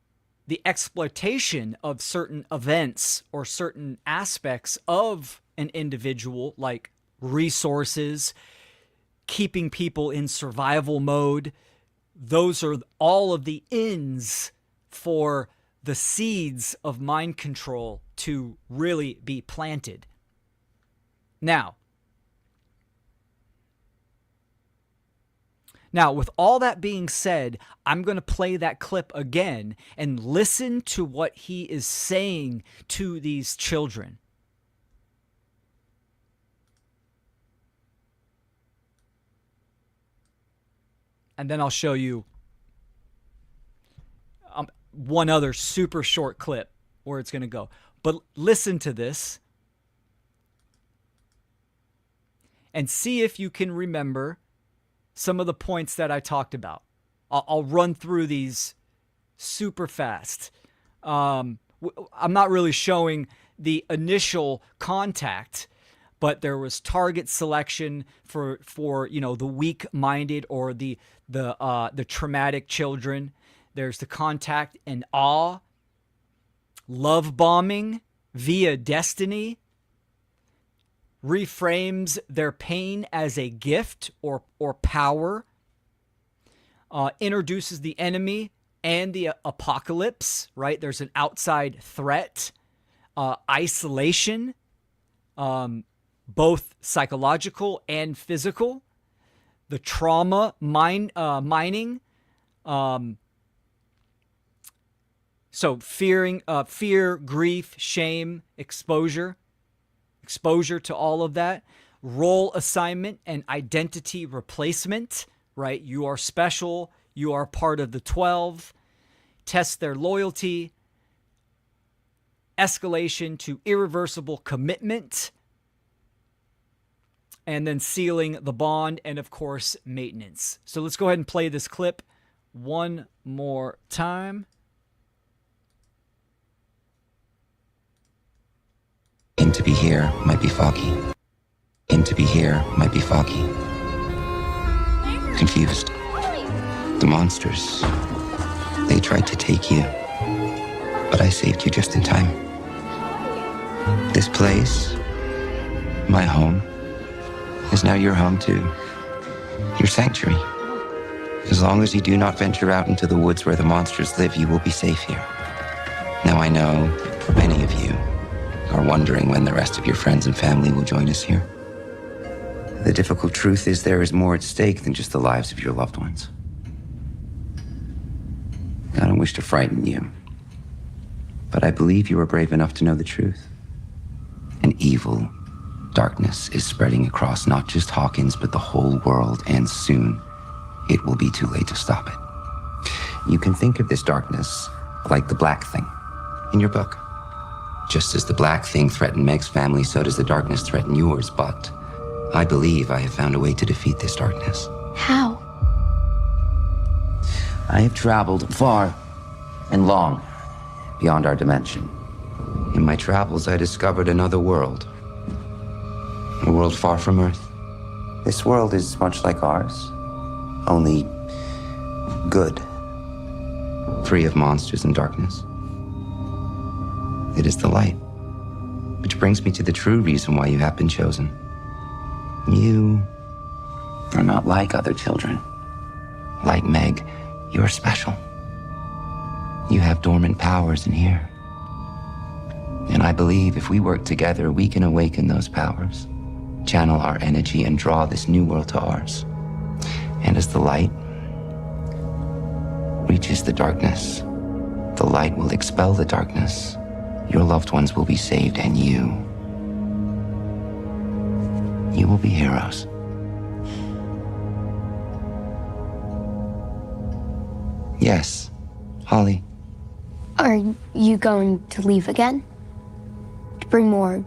the exploitation of certain events or certain aspects of an individual, like resources, keeping people in survival mode, those are all of the ends for the seeds of mind control to really be planted. Now, with all that being said, I'm going to play that clip again and listen to what he is saying to these children. And then I'll show you one other super short clip where it's going to go. But listen to this and see if you can remember some of the points that I talked about. I'll run through these super fast. I'm not really showing the initial contact, but there was target selection for the weak-minded or the traumatic children. There's the contact and awe, love bombing via destiny, reframes their pain as a gift or power, introduces the enemy and the apocalypse, right? There's an outside threat, isolation, both psychological and physical, the trauma mining, so fear, grief, shame, exposure to all of that, role assignment and identity replacement, right? You are special. You are part of the 12. Test their loyalty. Escalation to irreversible commitment. And then sealing the bond. And, of course, maintenance. So let's go ahead and play this clip one more time. And to be here might be foggy. And to be here might be foggy. confused. The monsters, they tried to take you, but I saved you just in time. This place, my home, is now your home too. Your sanctuary. As long as you do not venture out into the woods where the monsters live, you will be safe here. Now I know many of you are wondering when the rest of your friends and family will join us here. The difficult truth is there is more at stake than just the lives of your loved ones. I don't wish to frighten you, but I believe you are brave enough to know the truth. An evil darkness is spreading across not just Hawkins, but the whole world, and soon it will be too late to stop it. You can think of this darkness like the black thing in your book. Just as the black thing threatened Meg's family, so does the darkness threaten yours, but I believe I have found a way to defeat this darkness. How? I have traveled far and long beyond our dimension. In my travels, I discovered another world. A world far from Earth. This world is much like ours, only good. Free of monsters and darkness. It is the light. Which brings me to the true reason why you have been chosen. You are not like other children. Like Meg, you are special. You have dormant powers in here. And I believe if we work together, we can awaken those powers, channel our energy, and draw this new world to ours. And as the light reaches the darkness, the light will expel the darkness. Your loved ones will be saved, and you will be heroes. Yes, Holly. Are you going to leave again? To bring more,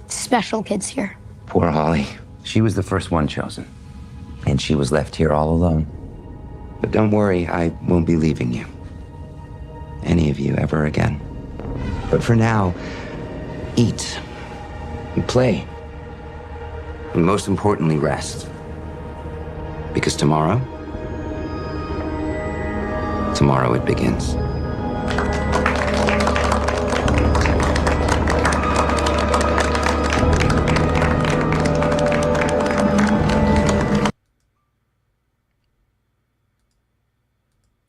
special kids here? Poor Holly. She was the first one chosen, and she was left here all alone. But don't worry, I won't be leaving you. Any of you ever again. But for now, eat and play. And most importantly, rest. Because tomorrow it begins.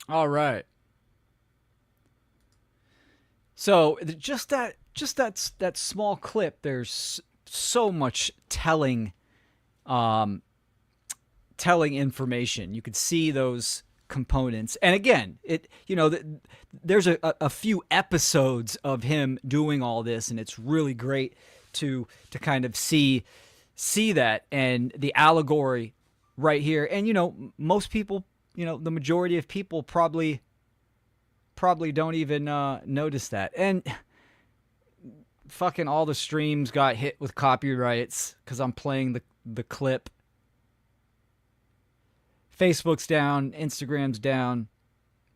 All right. So just that small clip. There's so much telling information. You could see those components, and again, there's a few episodes of him doing all this, and it's really great to kind of see that and the allegory right here. And most people, the majority of people probably don't even notice that. And fucking all the streams got hit with copyrights because I'm playing the clip. Facebook's down, Instagram's down.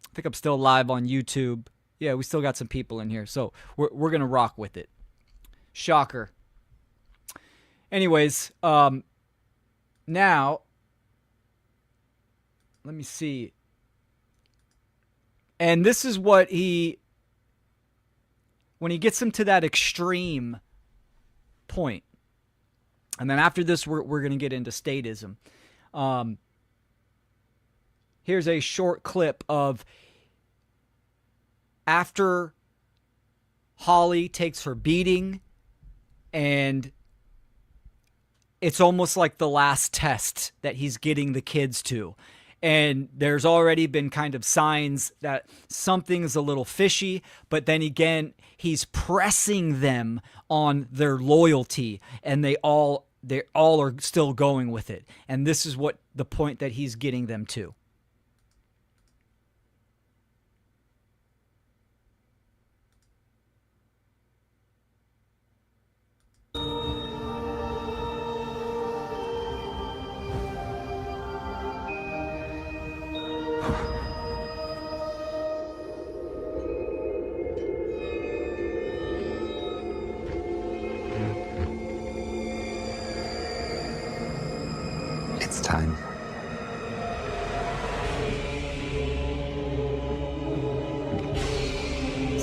I think I'm still live on YouTube. Yeah, we still got some people in here, so we're gonna rock with it. Shocker. Anyways, now let me see. And this is what when he gets him to that extreme point. And then after this, we're going to get into statism. Here's a short clip of after Holly takes her beating, and it's almost like the last test that he's getting the kids to. And there's already been kind of signs that something's a little fishy, but then again, he's pressing them on their loyalty, and they all are still going with it. And this is what the point that he's getting them to. It's time.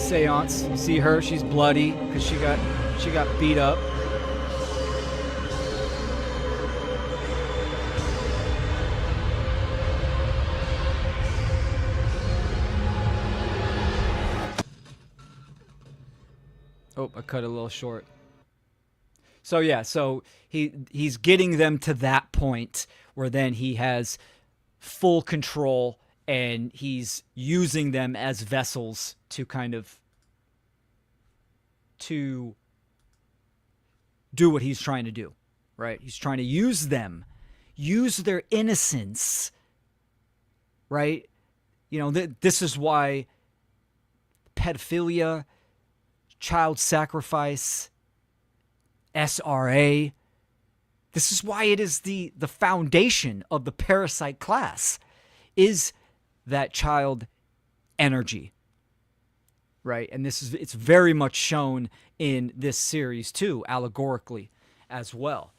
seance. You see her, she's bloody because she got beat up. Oh, I cut it a little short. So yeah, so he's getting them to that point where then he has full control and he's using them as vessels to kind of to do what he's trying to do, right? He's trying to use them, use their innocence, right? You know, this is why pedophilia, child sacrifice, SRA, this is why it is the foundation of the parasite class, is that child energy, right? And it's very much shown in this series too, allegorically as well.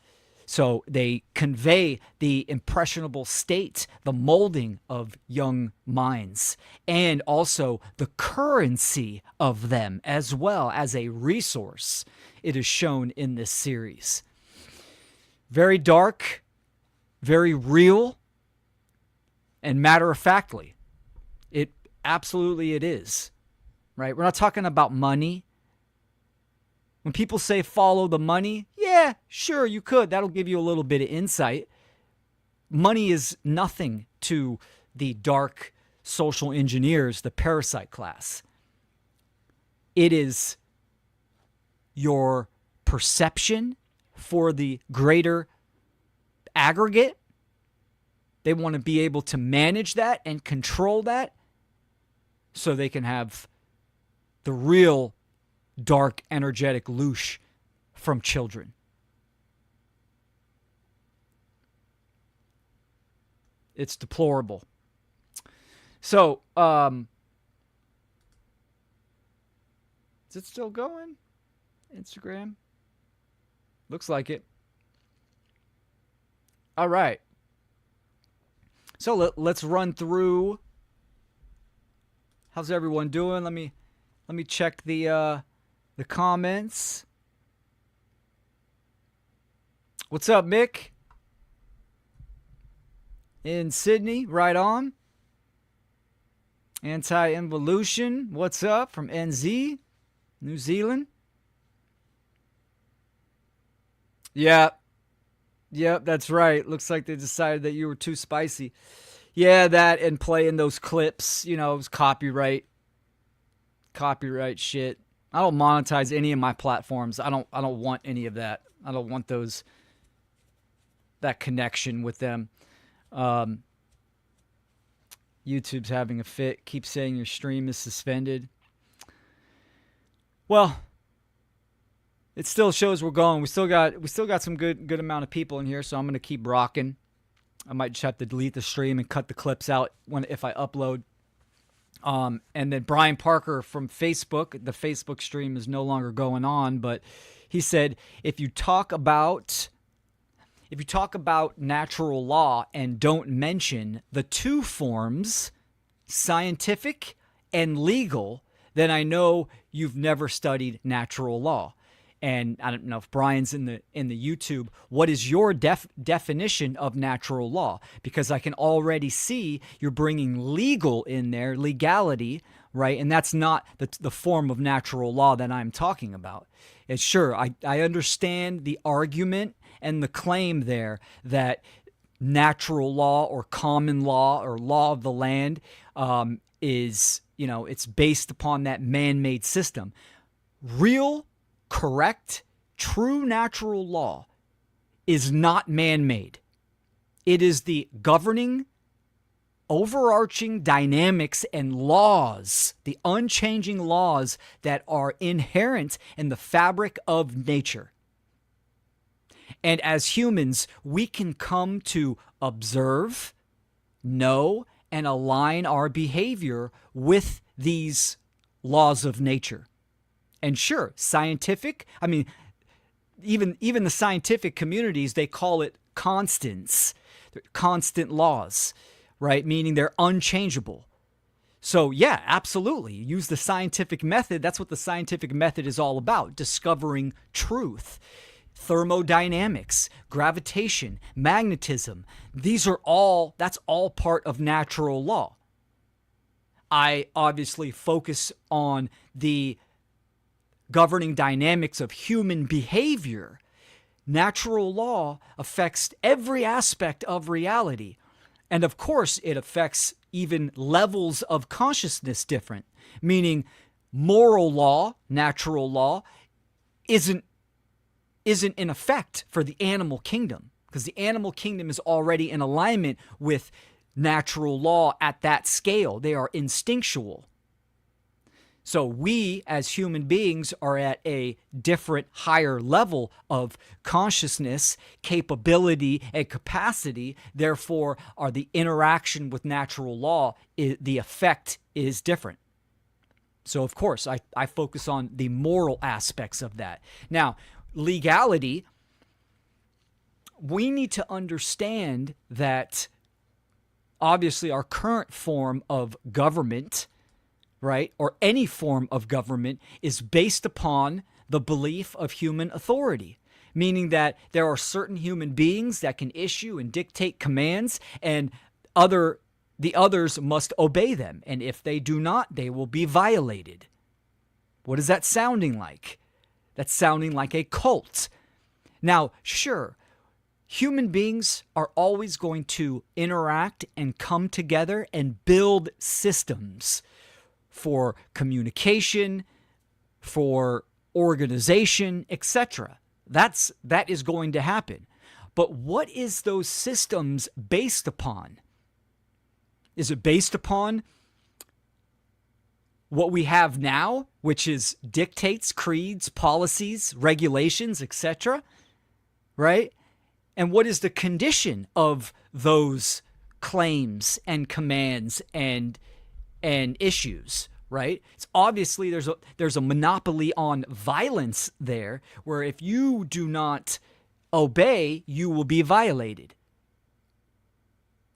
So they convey the impressionable state, the molding of young minds, and also the currency of them as well as a resource. It is shown in this series. Very dark, very real, and matter-of-factly. It absolutely it is, right? We're not talking about money. When people say follow the money, yeah, sure, you could. That'll give you a little bit of insight. Money is nothing to the dark social engineers, the parasite class. It is your perception for the greater aggregate. They want to be able to manage that and control that so they can have the real dark, energetic loosh from children. It's deplorable. So, is it still going? Instagram? Looks like it. All right. So let's run through. How's everyone doing? Let me check the comments. What's up, Mick? In Sydney, right on. Anti-involution, what's up? From NZ, New Zealand. Yep, that's right. Looks like they decided that you were too spicy. Yeah, that and playing those clips, you know, it was copyright shit. I don't monetize any of my platforms. I don't want any of that. I don't want that connection with them. YouTube's having a fit. Keep saying your stream is suspended. Well, it still shows we're going. We still got some good amount of people in here, so I'm gonna keep rocking. I might just have to delete the stream and cut the clips out if I upload. And then Brian Parker from Facebook, the Facebook stream is no longer going on, but he said if you talk about natural law and don't mention the two forms, scientific and legal, then I know you've never studied natural law. And I don't know if Brian's in the YouTube. What is your definition of natural law? Because I can already see you're bringing legal in there, legality, right? And that's not the form of natural law that I'm talking about. And sure, I understand the argument and the claim there that natural law or common law or law of the land is, you know, it's based upon that man-made system. Real, correct, true natural law is not man-made. It is the governing, overarching dynamics and laws, the unchanging laws that are inherent in the fabric of nature. And as humans, we can come to observe, know, and align our behavior with these laws of nature. And sure, scientific, I mean, even the scientific communities, they call it constants, constant laws, right? Meaning they're unchangeable. So yeah, absolutely. Use the scientific method. That's what the scientific method is all about, discovering truth. Thermodynamics, gravitation, magnetism, that's all part of natural law. I obviously focus on the governing dynamics of human behavior. Natural law affects every aspect of reality. And of course, it affects even levels of consciousness different, meaning moral law, natural law, isn't in effect for the animal kingdom, because the animal kingdom is already in alignment with natural law at that scale. They are instinctual. So we as human beings are at a different, higher level of consciousness, capability, and capacity. Therefore, the interaction with natural law, the effect is different. So, of course, I focus on the moral aspects of that. Now, legality, we need to understand that obviously our current form of government, right, or any form of government, is based upon the belief of human authority, meaning that there are certain human beings that can issue and dictate commands, and the others must obey them. And if they do not, they will be violated. What is that sounding like? That's sounding like a cult. Now, sure, human beings are always going to interact and come together and build systems for communication, for organization, etc. That is going to happen. But what is those systems based upon? Is it based upon what we have now, which is dictates, creeds, policies, regulations, etc., right? And what is the condition of those claims and commands and issues, right? It's obviously there's a monopoly on violence there, where if you do not obey, you will be violated.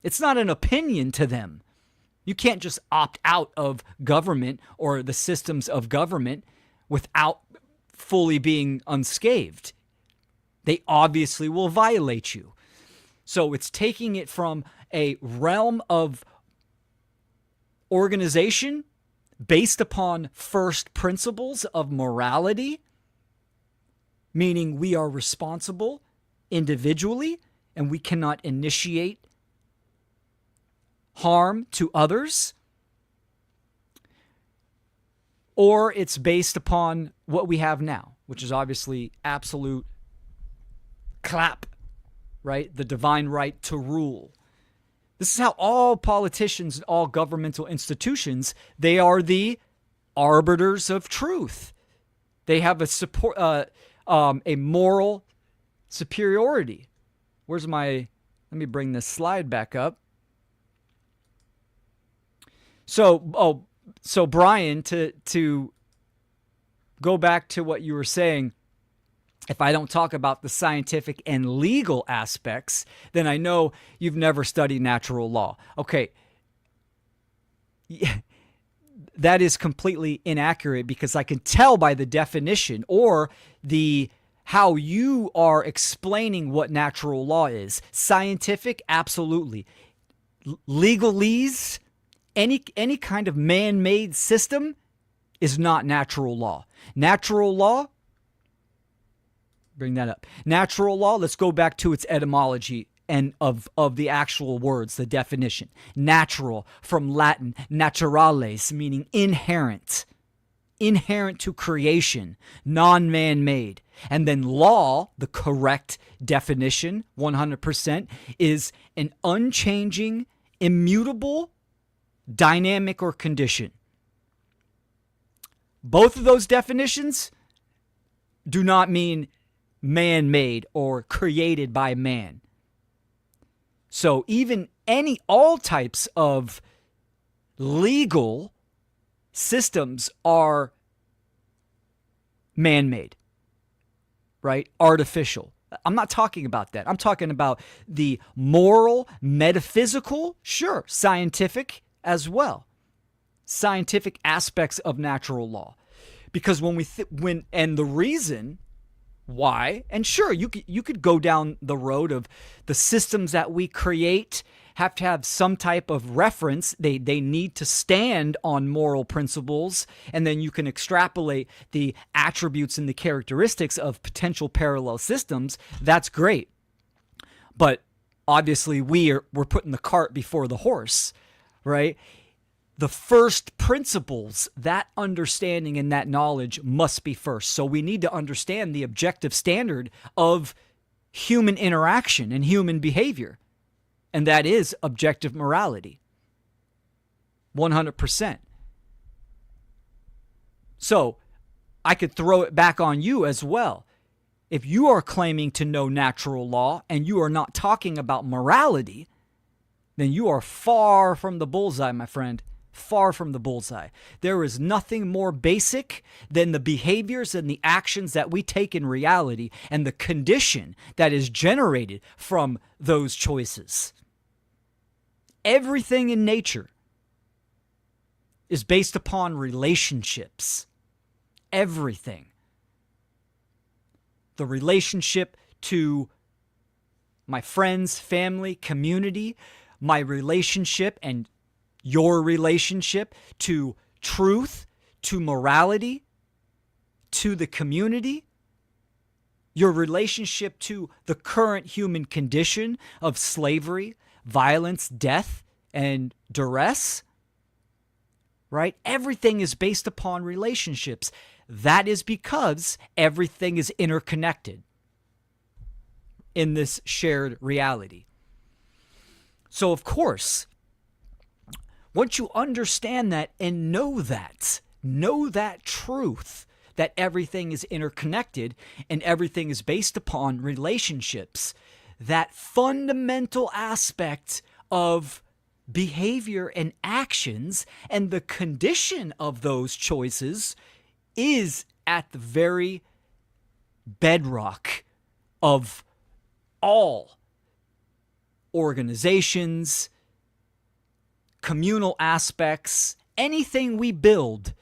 It's not an opinion to them. You can't just opt out of government or the systems of government without fully being unscathed. They obviously will violate you. So it's taking it from a realm of organization based upon first principles of morality, meaning we are responsible individually and we cannot initiate harm to others, or it's based upon what we have now, which is obviously absolute clap, right? The divine right to rule. This is how all politicians and all governmental institutions, they are the arbiters of truth. They have a moral superiority. Let me bring this slide back up. So Brian, to go back to what you were saying, if I don't talk about the scientific and legal aspects, then I know you've never studied natural law. Okay. Yeah, that is completely inaccurate, because I can tell by the definition or how you are explaining what natural law is. Scientific, absolutely. Legalese, any kind of man-made system is not natural law. Natural law, bring that up. Natural law, let's go back to its etymology and of the actual words, the definition. Natural, from Latin, naturales, meaning inherent to creation, non-man-made. And then law, the correct definition, 100%, is an unchanging, immutable, dynamic, or condition. Both of those definitions do not mean man-made or created by man. So even all types of legal systems are man-made, right? Artificial. I'm not talking about that. I'm talking about the moral, metaphysical, sure, scientific as well. scientific aspects of natural law. Because and the reason why, and sure, you could go down the road of the systems that we create have to have some type of reference. They need to stand on moral principles, and then you can extrapolate the attributes and the characteristics of potential parallel systems. That's great. But obviously we're putting the cart before the horse, right? The first principles, that understanding and that knowledge must be first. So we need to understand the objective standard of human interaction and human behavior. And that is objective morality. 100%. So I could throw it back on you as well. If you are claiming to know natural law and you are not talking about morality, then you are far from the bullseye, my friend. Far from the bullseye. There is nothing more basic than the behaviors and the actions that we take in reality and the condition that is generated from those choices. Everything in nature is based upon relationships. Everything. The relationship to my friends, family, community, my relationship and your relationship to truth, to morality, to the community, your relationship to the current human condition of slavery, violence, death, and duress, right? Everything is based upon relationships. That is because everything is interconnected in this shared reality. So, of course, once you understand that and know that truth, that everything is interconnected and everything is based upon relationships, that fundamental aspect of behavior and actions and the condition of those choices is at the very bedrock of all organizations, communal aspects, anything we build,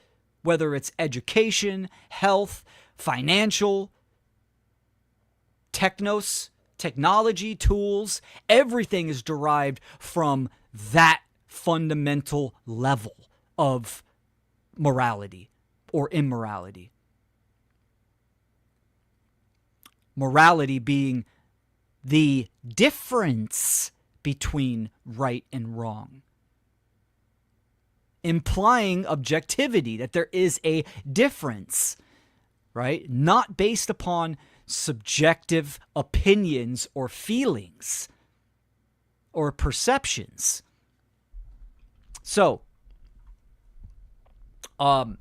whether it's education, health, financial, technology, tools, everything is derived from that fundamental level of morality or immorality. Morality being the difference between right and wrong, implying objectivity, that there is a difference, right? Not based upon subjective opinions or feelings or perceptions. So, but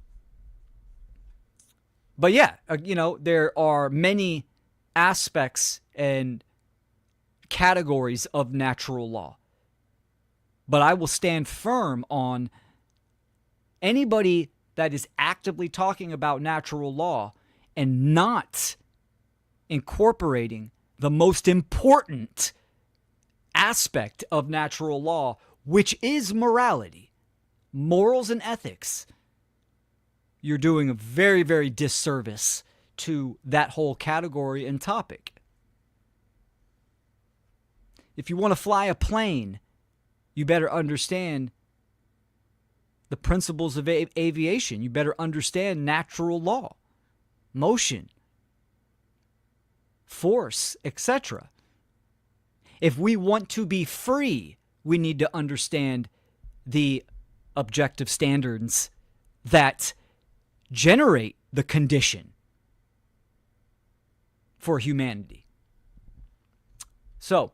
yeah, there are many aspects and categories of natural law. But I will stand firm on anybody that is actively talking about natural law and not incorporating the most important aspect of natural law, which is morality, morals and ethics. You're doing a very, very disservice to that whole category and topic. If you want to fly a plane, you better understand the principles of aviation. You better understand natural law, motion, force, etc. If we want to be free, we need to understand the objective standards that generate the condition for humanity. So,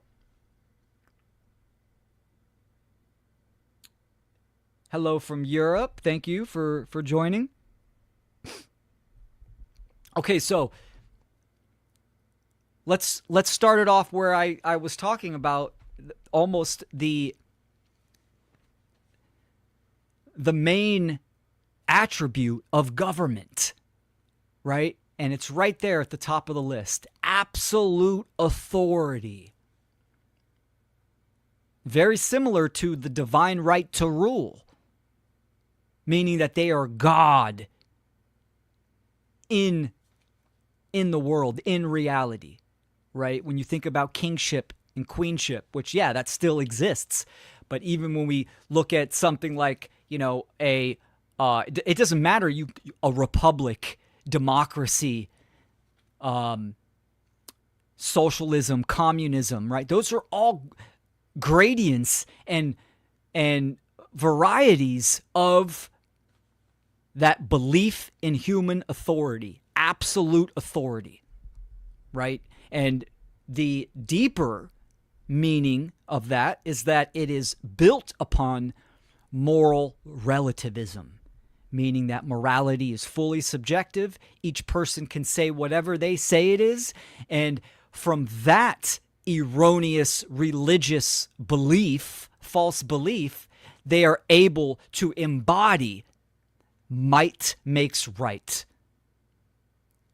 hello from Europe. Thank you for joining. Okay, so let's start it off where I was talking about almost the main attribute of government, right? And it's right there at the top of the list. Absolute authority. Very similar to the divine right to rule. meaning that they are God in the world, in reality, right? When you think about kingship and queenship, which, yeah, that still exists. But even when we look at something like, you know, it doesn't matter, a republic, democracy, socialism, communism, right? Those are all gradients and varieties of that belief in human authority, absolute authority, right? And the deeper meaning of that is that it is built upon moral relativism, meaning that morality is fully subjective. Each person can say whatever they say it is, and from that erroneous religious belief, false belief, they are able to embody might makes right.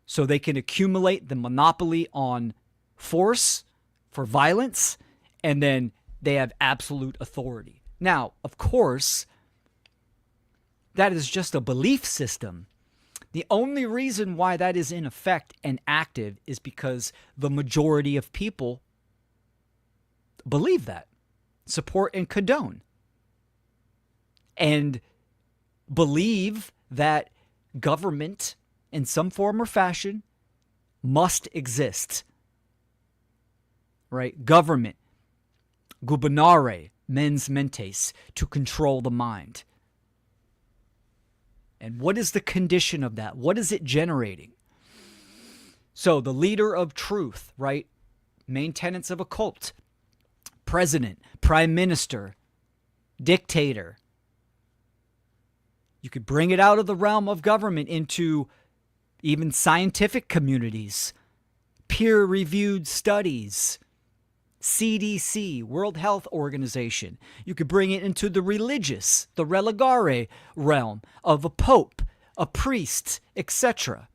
So they can accumulate the monopoly on force for violence, and then they have absolute authority. Now, of course, that is just a belief system. The only reason why that is in effect and active is because the majority of people believe that, support and condone, and believe that government in some form or fashion must exist, right? Government, gubernare, mens mentes, to control the mind. And what is the condition of that? What is it generating? So the leader of truth, right? Main tenets of a cult: president, prime minister, dictator. You could bring it out of the realm of government into even scientific communities, peer-reviewed studies, CDC, World Health Organization. You could bring it into the religious, the religare realm of a pope, a priest, etc.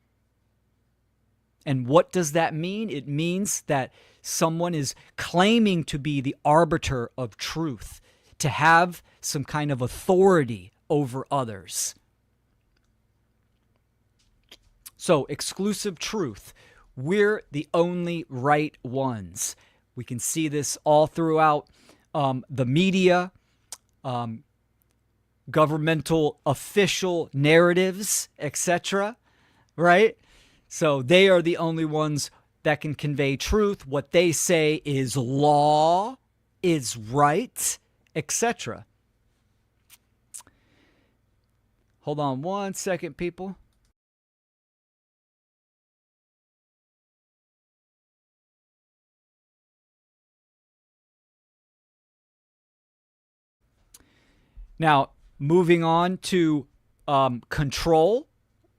And what does that mean? It means that someone is claiming to be the arbiter of truth, to have some kind of authority over others. So, exclusive truth. We're the only right ones. We can see this all throughout the media, governmental official narratives, etc. Right? So they are the only ones that can convey truth. What they say is law, is right, etc. Hold on one second, people. Now, moving on to control,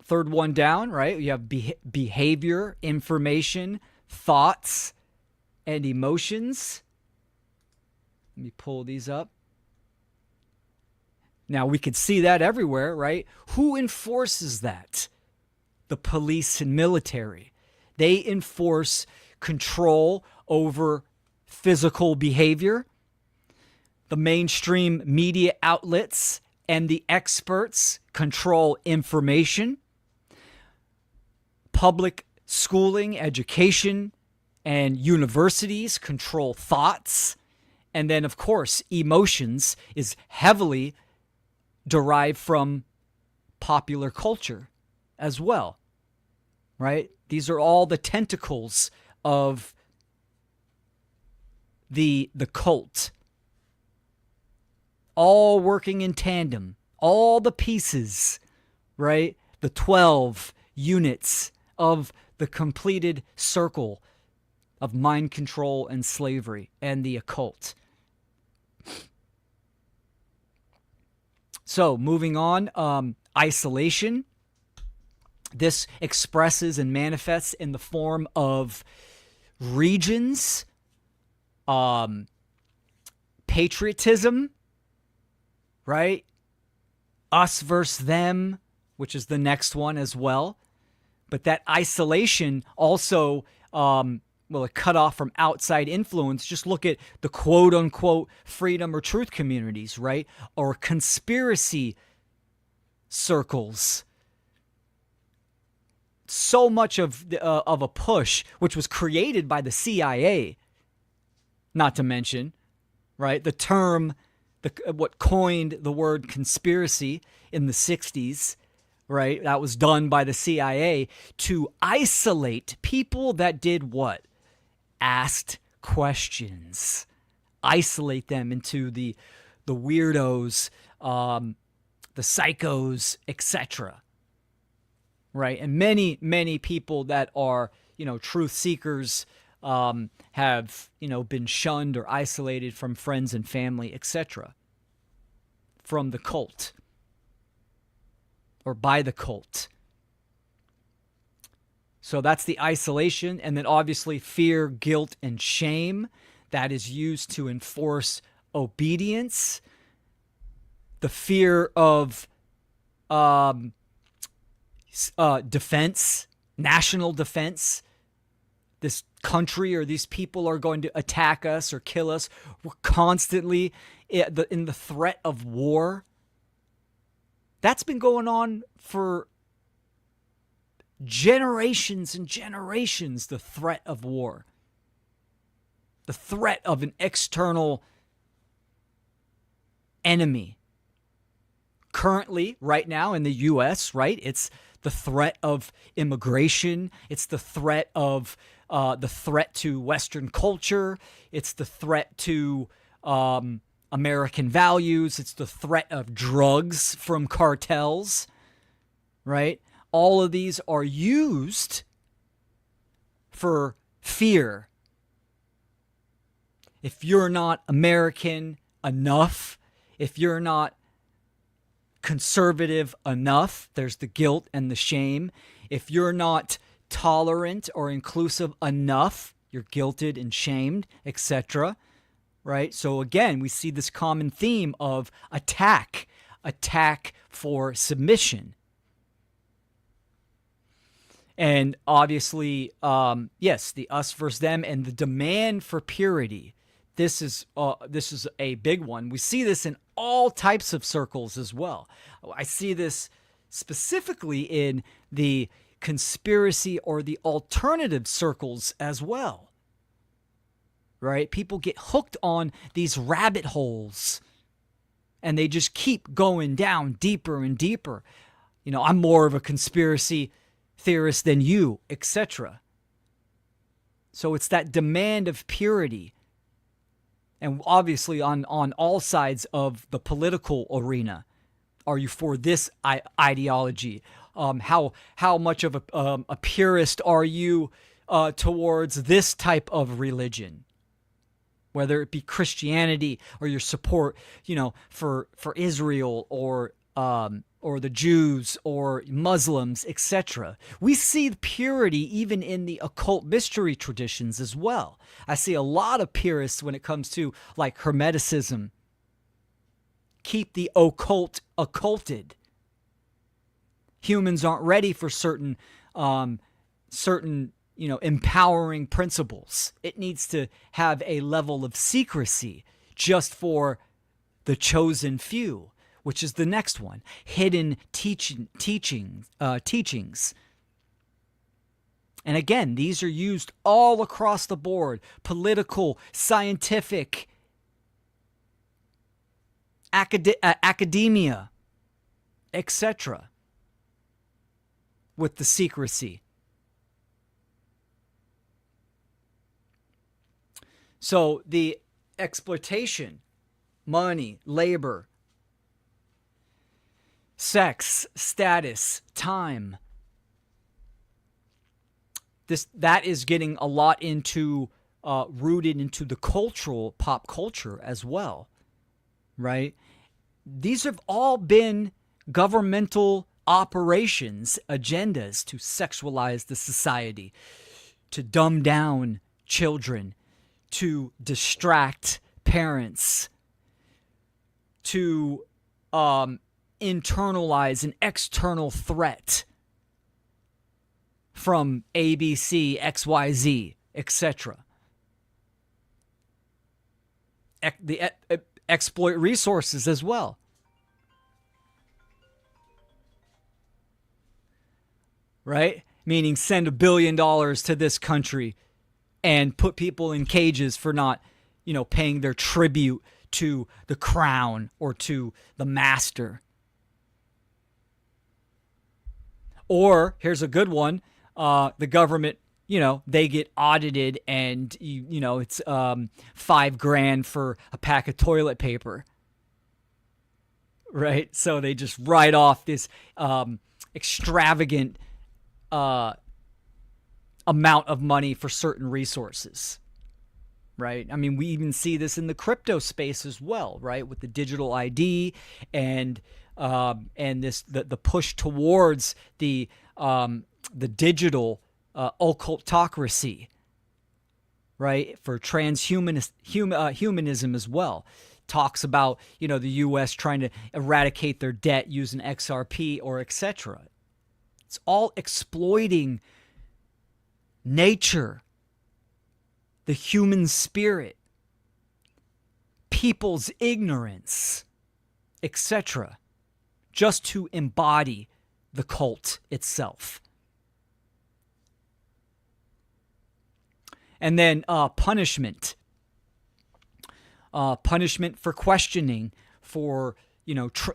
third one down, right? You have behavior, information, thoughts, and emotions. Let me pull these up. Now, we could see that everywhere, right? Who enforces that? The police and military. They enforce control over physical behavior. The mainstream media outlets and the experts control information. Public schooling, education, and universities control thoughts. And then, of course, emotions is heavily derived from popular culture as well, right? These are all the tentacles of the cult, all working in tandem, all the pieces, right? The 12 units of the completed circle of mind control and slavery and the occult. So, moving on, isolation. This expresses and manifests in the form of regions, patriotism, right? Us versus them, which is the next one as well. But that isolation also, it cut off from outside influence. Just look at the quote-unquote freedom or truth communities, right? Or conspiracy circles. So much of a push, which was created by the CIA, not to mention, right? The term, what coined the word conspiracy in the 60s, right? That was done by the CIA to isolate people that did what? Asked questions. Isolate them into the weirdos, the psychos, etc. Right? And many people that are, truth seekers have, been shunned or isolated from friends and family, etc. from the cult or by the cult. So that's the isolation. And then obviously fear, guilt, and shame that is used to enforce obedience. The fear of defense, national defense. This country or these people are going to attack us or kill us. We're constantly in the threat of war. That's been going on for generations and generations, the threat of war. The threat of an external enemy. Currently, right now in the U.S., right, it's the threat of immigration. It's the threat of to Western culture. It's the threat to American values. It's the threat of drugs from cartels, right? All of these are used for fear. If you're not American enough, if you're not conservative enough, there's the guilt and the shame. If you're not tolerant or inclusive enough, you're guilted and shamed, etc. Right? So again, we see this common theme of attack for submission. And obviously, yes, the us versus them and the demand for purity. This is a big one. We see this in all types of circles as well. I see this specifically in the conspiracy or the alternative circles as well. Right? People get hooked on these rabbit holes and they just keep going down deeper and deeper. I'm more of a conspiracy theorist than you, etc. So it's that demand of purity. And obviously on all sides of the political arena, are you for this ideology? How much of a purist are you towards this type of religion? Whether it be Christianity or your support, for Israel or the Jews or Muslims, etc. We see purity even in the occult mystery traditions as well. I see a lot of purists when it comes to like Hermeticism. Keep the occult occulted. Humans aren't ready for certain empowering principles. It needs to have a level of secrecy just for the chosen few, which is the next one. Hidden teachings. And again, these are used all across the board. Political, scientific, academia, etc. with the secrecy. So the exploitation, money, labor, sex, status, time. That is getting a lot into rooted into the pop culture as well, right? These have all been governmental operations, agendas to sexualize the society, to dumb down children, to distract parents, to internalize an external threat from ABC, XYZ, etc. Exploit resources as well. right? Meaning send $1 billion to this country and put people in cages for not, paying their tribute to the crown or to the master. Or here's a good one. The government, they get audited and, it's $5,000 for a pack of toilet paper. Right? So they just write off this extravagant amount of money for certain resources. Right? I mean, we even see this in the crypto space as well, right? With the digital ID and the push towards the digital occultocracy, right? For humanism as well. Talks about, the U.S. trying to eradicate their debt using XRP or etc. It's all exploiting nature, the human spirit, people's ignorance, etc., just to embody the cult itself. And then punishment. Punishment for questioning, for,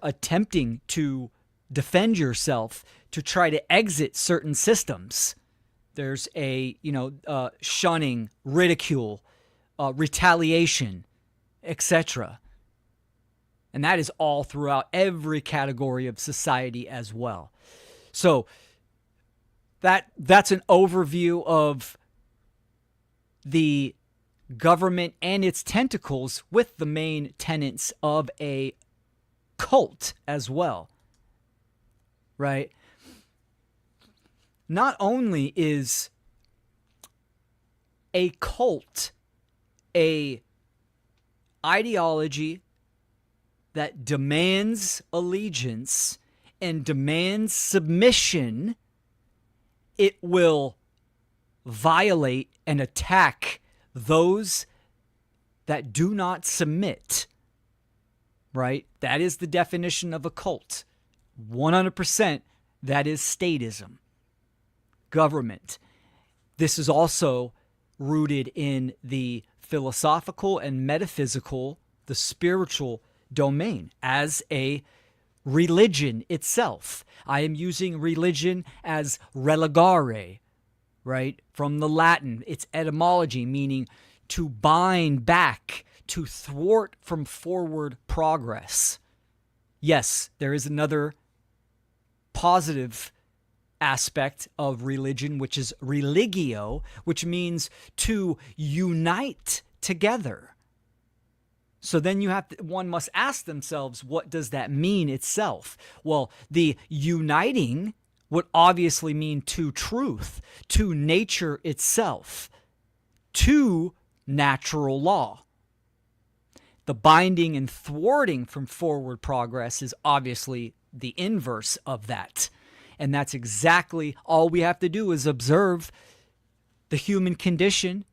attempting to defend yourself, to try to exit certain systems. There's a, shunning, ridicule, retaliation, etc. And that is all throughout every category of society as well. So that's an overview of the government and its tentacles with the main tenets of a cult as well. Right? Not only is a cult a ideology that demands allegiance and demands submission, it will violate and attack those that do not submit. Right? That is the definition of a cult. 100%, that is statism. Government. This is also rooted in the philosophical and metaphysical, the spiritual domain as a religion itself. I am using religion as religare, right? From the Latin, its etymology meaning to bind back, to thwart from forward progress. Yes, there is another positive aspect of religion, which is religio, which means to unite together. So then one must ask themselves, what does that mean itself? Well, the uniting would obviously mean to truth, to nature itself, to natural law. The binding and thwarting from forward progress is obviously the inverse of that. And that's exactly all we have to do is observe the human condition,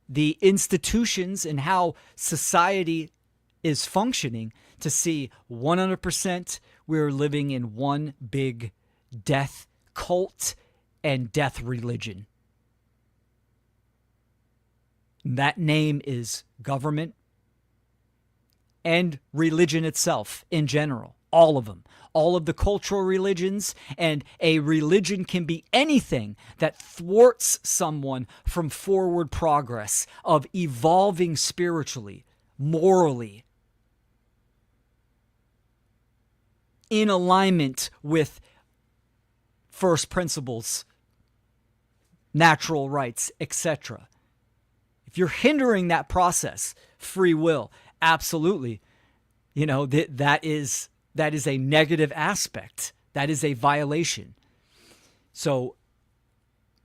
the institutions, and how society is functioning to see 100% we're living in one big death cult and death religion. That name is government and religion itself in general. All of them. All of the cultural religions, and a religion can be anything that thwarts someone from forward progress, of evolving spiritually, morally, in alignment with first principles, natural rights, etc. If you're hindering that process, free will, absolutely, that is a negative aspect. That is a violation. So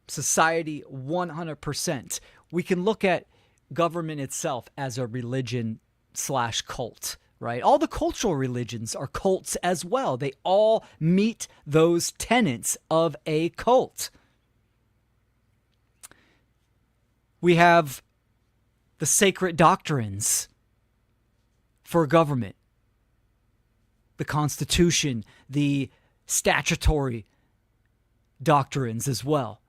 society, 100%. We can look at government itself as a religion/cult, right? All the cultural religions are cults as well. They all meet those tenets of a cult. We have the sacred doctrines for government. The Constitution, the statutory doctrines as well.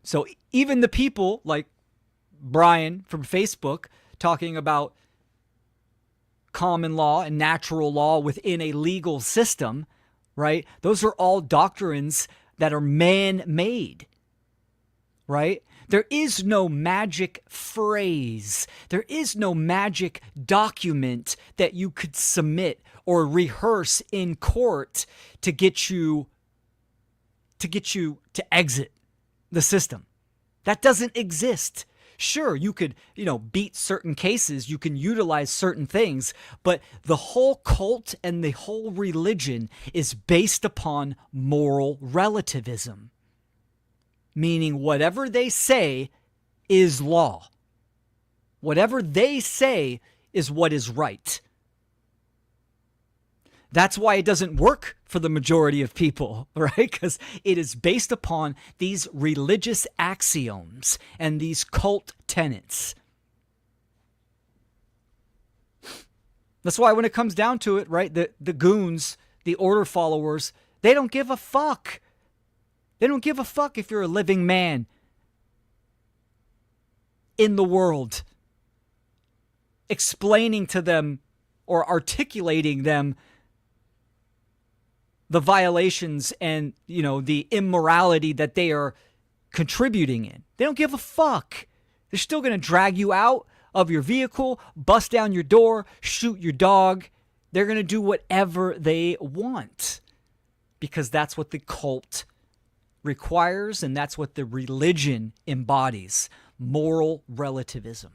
So even the people like Brian from Facebook talking about common law and natural law within a legal system, right? Those are all doctrines that are man-made, right? There is no magic phrase. There is no magic document that you could submit or rehearse in court to get you to exit the system. That doesn't exist. Sure, you could, beat certain cases, you can utilize certain things, but the whole cult and the whole religion is based upon moral relativism. Meaning whatever they say is law. Whatever they say is what is right. That's why it doesn't work for the majority of people, right? Because it is based upon these religious axioms and these cult tenets. That's why when it comes down to it, right, the goons, the order followers, they don't give a fuck. They don't give a fuck if you're a living man in the world, explaining to them or articulating them the violations and, the immorality that they are contributing in. They don't give a fuck. They're still going to drag you out of your vehicle, bust down your door, shoot your dog. They're going to do whatever they want because that's what the cult requires, and that's what the religion embodies: moral relativism.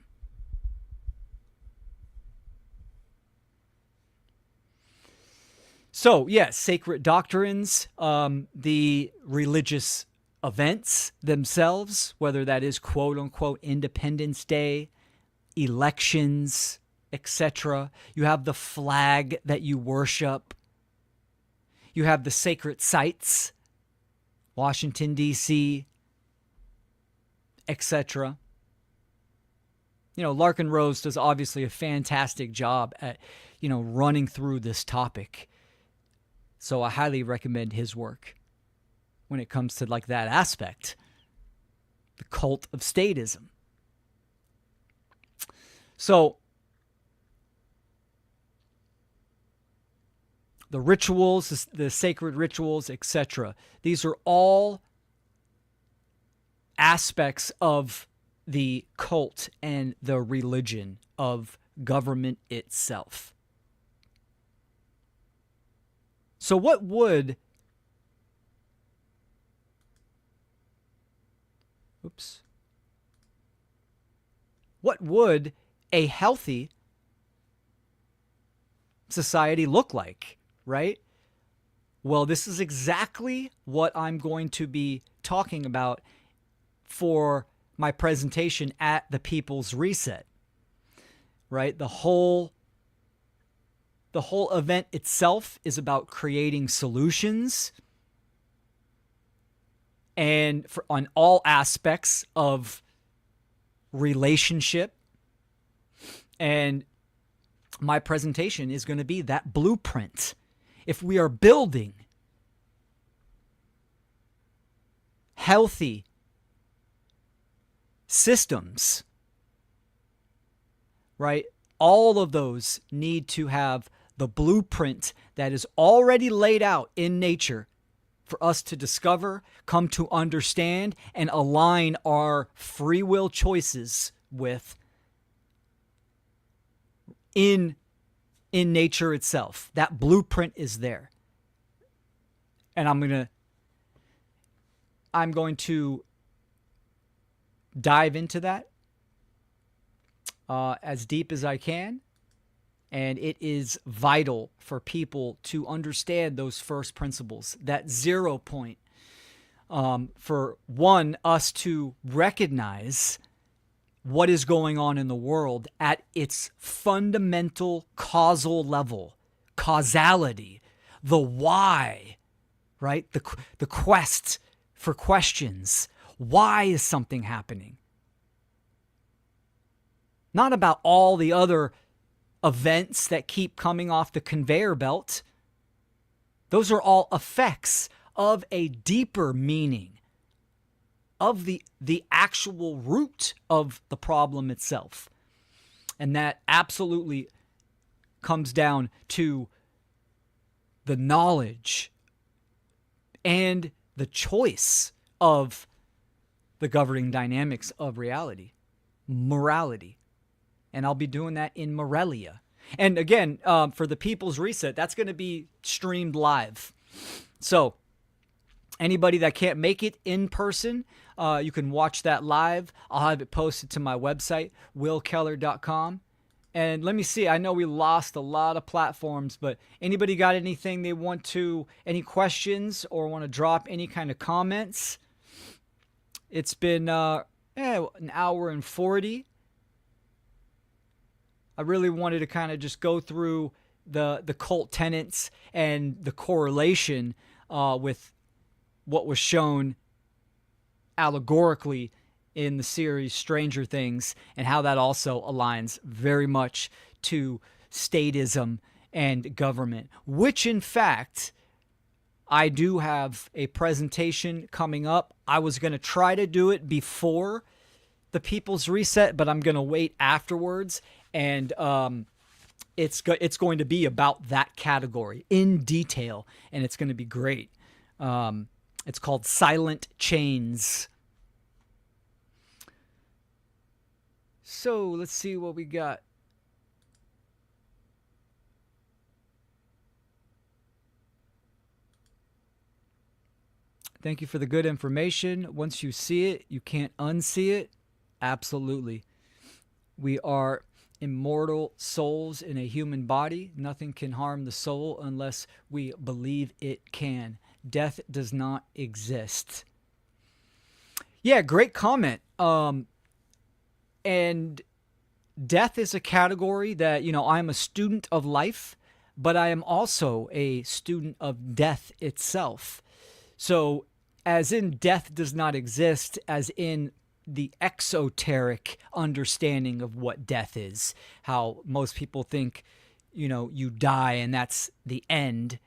So, yes, sacred doctrines, the religious events themselves, whether that is quote-unquote Independence Day, elections, etc. You have the flag that you worship. You have the sacred sites, Washington, D.C., etc. Larkin Rose does obviously a fantastic job at, running through this topic. So I highly recommend his work when it comes to like that aspect, the cult of statism. So the rituals, the sacred rituals, etc. These are all aspects of the cult and the religion of government itself. So what would a healthy society look like, right? Well, this is exactly what I'm going to be talking about for my presentation at the People's Reset, right? The whole event itself is about creating solutions and on all aspects of relationship. And my presentation is going to be that blueprint. If we are building healthy systems, right? All of those need to have the blueprint that is already laid out in nature for us to discover, come to understand, and align our free will choices with in nature itself. That blueprint is there. And I'm going to dive into that as deep as I can. And it is vital for people to understand those first principles, that 0 point. For one, us to recognize what is going on in the world at its fundamental causal level, causality, the why, right? The quest for questions. Why is something happening? Not about all the other events that keep coming off the conveyor belt. Those are all effects of a deeper meaning of the actual root of the problem itself. And that absolutely comes down to the knowledge and the choice of the governing dynamics of reality, morality. And I'll be doing that in Morelia. And again, for the People's Reset, that's going to be streamed live. So anybody that can't make it in person, you can watch that live. I'll have it posted to my website, willkeller.com. And let me see, I know we lost a lot of platforms, but anybody got anything they want to, any questions or want to drop any kind of comments? It's been an hour and 40. I really wanted to kind of just go through the cult tenets and the correlation with what was shown allegorically in the series Stranger Things, and how that also aligns very much to statism and government, which in fact, I do have a presentation coming up. I was going to try to do it before the People's Reset, but I'm going to wait afterwards, and it's going to be about that category in detail, and it's going to be great. It's called Silent Chains. So let's see what we got. Thank you for the good information. Once you see it, you can't unsee it. Absolutely. We are immortal souls in a human body. Nothing can harm the soul unless we believe it can. Death does not exist. Yeah, great comment. And death is a category that, I'm a student of life, but I am also a student of death itself. So as in death does not exist, as in the exoteric understanding of what death is, how most people think, you die and that's the end.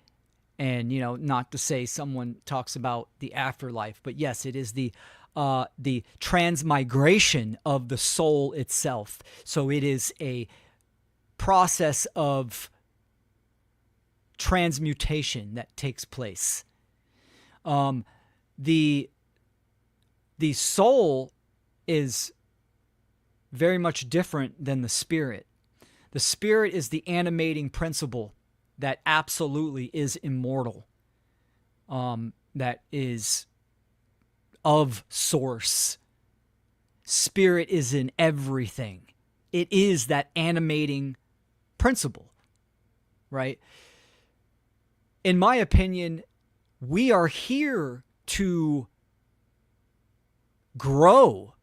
And, not to say someone talks about the afterlife, but yes, it is the transmigration of the soul itself. So it is a process of transmutation that takes place. The soul is very much different than the spirit. The spirit is the animating principle that absolutely is immortal, that is of source. Spirit is in everything. It is that animating principle, right? In my opinion, we are here to grow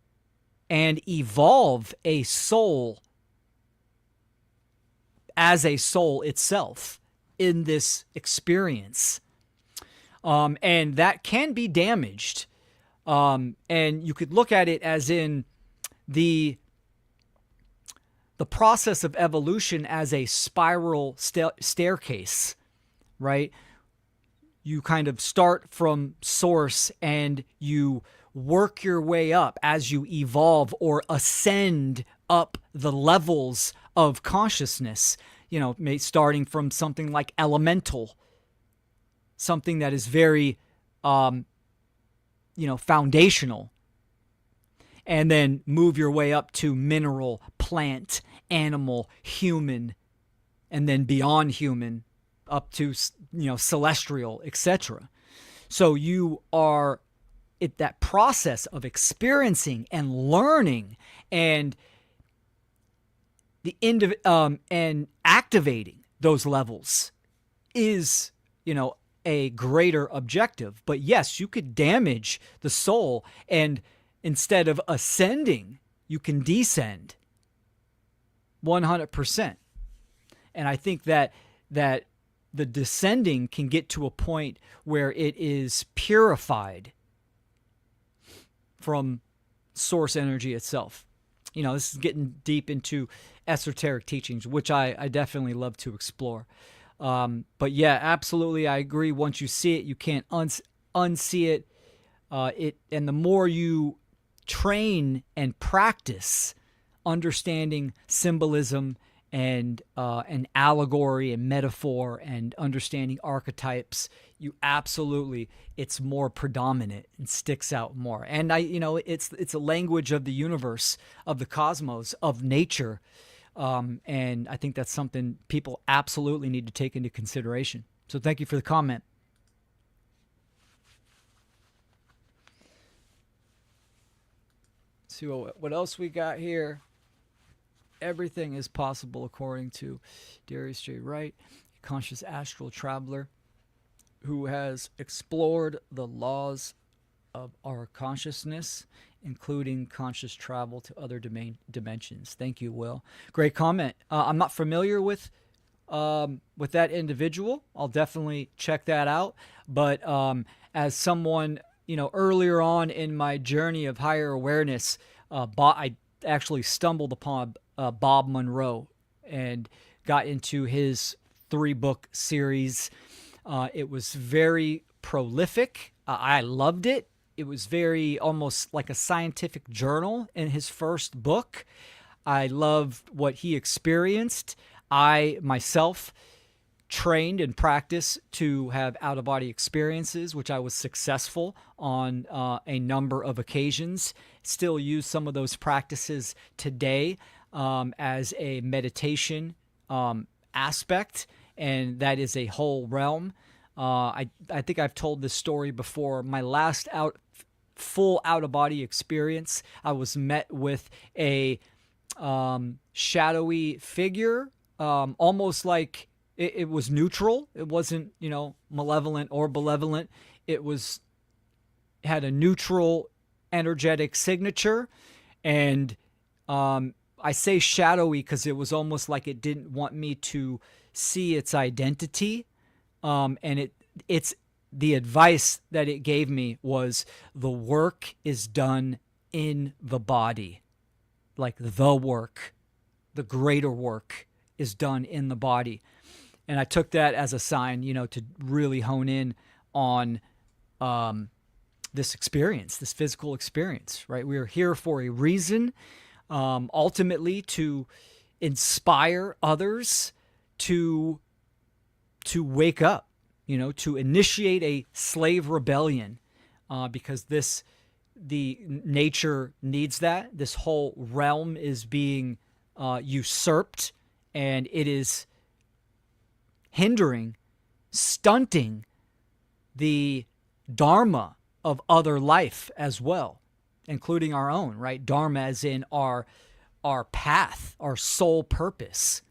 and evolve a soul as a soul itself in this experience. And that can be damaged. And you could look at it as in the process of evolution as a spiral staircase, right? You kind of start from source and you work your way up as you evolve or ascend up the levels of consciousness, starting from something like elemental, something that is very, foundational, and then move your way up to mineral, plant, animal, human, and then beyond human up to, celestial, etc. So you are at that process of experiencing and learning and and activating those levels is, a greater objective. But yes, you could damage the soul, and instead of ascending, you can descend 100%. And I think that the descending can get to a point where it is purified from source energy itself. This is getting deep into esoteric teachings, which I definitely love to explore. But yeah, absolutely, I agree. Once you see it, you can't unsee it, and the more you train and practice understanding symbolism and allegory and metaphor and understanding archetypes, it's more predominant and sticks out more. And it's a language of the universe, of the cosmos, of nature. And I think that's something people absolutely need to take into consideration. So thank you for the comment. Let's see what else we got here. Everything is possible according to Darius J. Wright, a conscious astral traveler who has explored the laws of our consciousness, including conscious travel to other dimensions. Thank you, Will. Great comment. I'm not familiar with that individual. I'll definitely check that out. But as someone, earlier on in my journey of higher awareness, I actually stumbled upon Bob Monroe and got into his 3-book series. It was very prolific. I loved it. It was very almost like a scientific journal in his first book. I loved what he experienced. I myself trained and practiced to have out-of-body experiences, which I was successful on a number of occasions. Still use some of those practices today as a meditation aspect, and that is a whole realm. I think I've told this story before. My last full out-of-body experience, I was met with a shadowy figure, almost like it was neutral. It wasn't, malevolent or benevolent. It had a neutral energetic signature, and I say shadowy because it was almost like it didn't want me to see its identity. And it's the advice that it gave me was the work is done in the body. Like the work, the greater work is done in the body. And I took that as a sign, to really hone in on this experience, this physical experience, right? We are here for a reason, ultimately to inspire others to wake up, to initiate a slave rebellion, because the nature needs that. This whole realm is being usurped, and it is hindering, stunting the dharma of other life as well, including our own, right? Dharma as in our path, our sole purpose.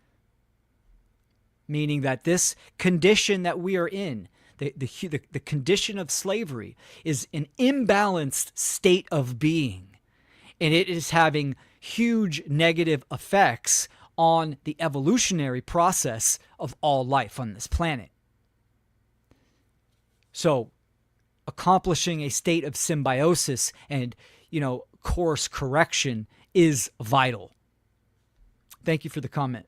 Meaning that this condition that we are in, the condition of slavery, is an imbalanced state of being. And it is having huge negative effects on the evolutionary process of all life on this planet. So, accomplishing a state of symbiosis and, course correction is vital. Thank you for the comment.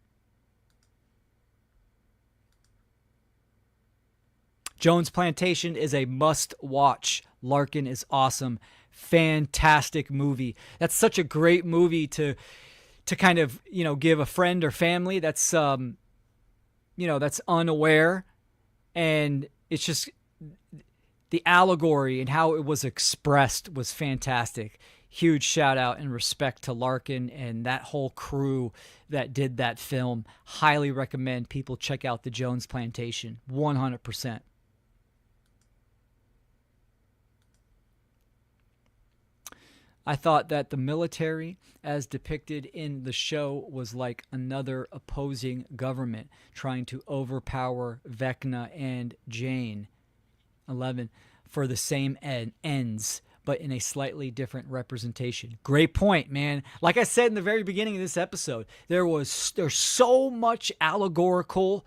Jones Plantation is a must-watch. Larkin is awesome. Fantastic movie. That's such a great movie to kind of, give a friend or family that's, that's unaware. And it's just the allegory and how it was expressed was fantastic. Huge shout out and respect to Larkin and that whole crew that did that film. Highly recommend people check out the Jones Plantation. 100%. I thought that the military, as depicted in the show, was like another opposing government trying to overpower Vecna and Jane 11 for the same ends, but in a slightly different representation. Great point, man. Like I said in the very beginning of this episode, there's so much allegorical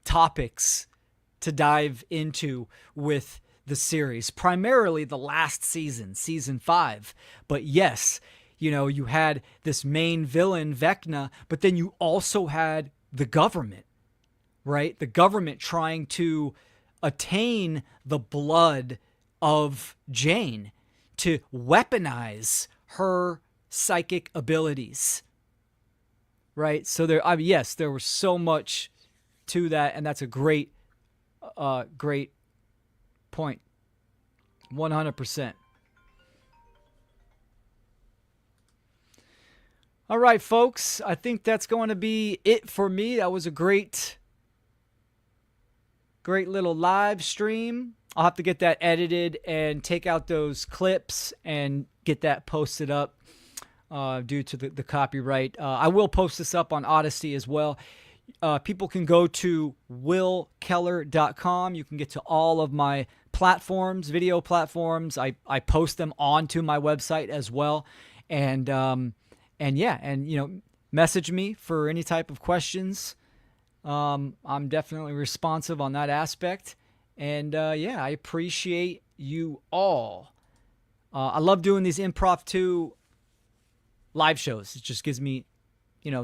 topics to dive into with the series, primarily the last season, season 5. But yes, you had this main villain, Vecna, but then you also had the government, right? The government trying to attain the blood of Jane, to weaponize her psychic abilities. Right? So yes, there was so much to that, and that's a great point. 100%. All right, folks. I think that's going to be it for me. That was a great little live stream. I'll have to get that edited and take out those clips and get that posted up due to the copyright. I will post this up on Odyssey as well. People can go to willkeller.com. You can get to all of my platforms, video platforms. I post them onto my website as well. And message me for any type of questions. I'm definitely responsive on that aspect. And I appreciate you all. I love doing these Improv 2 live shows. It just gives me,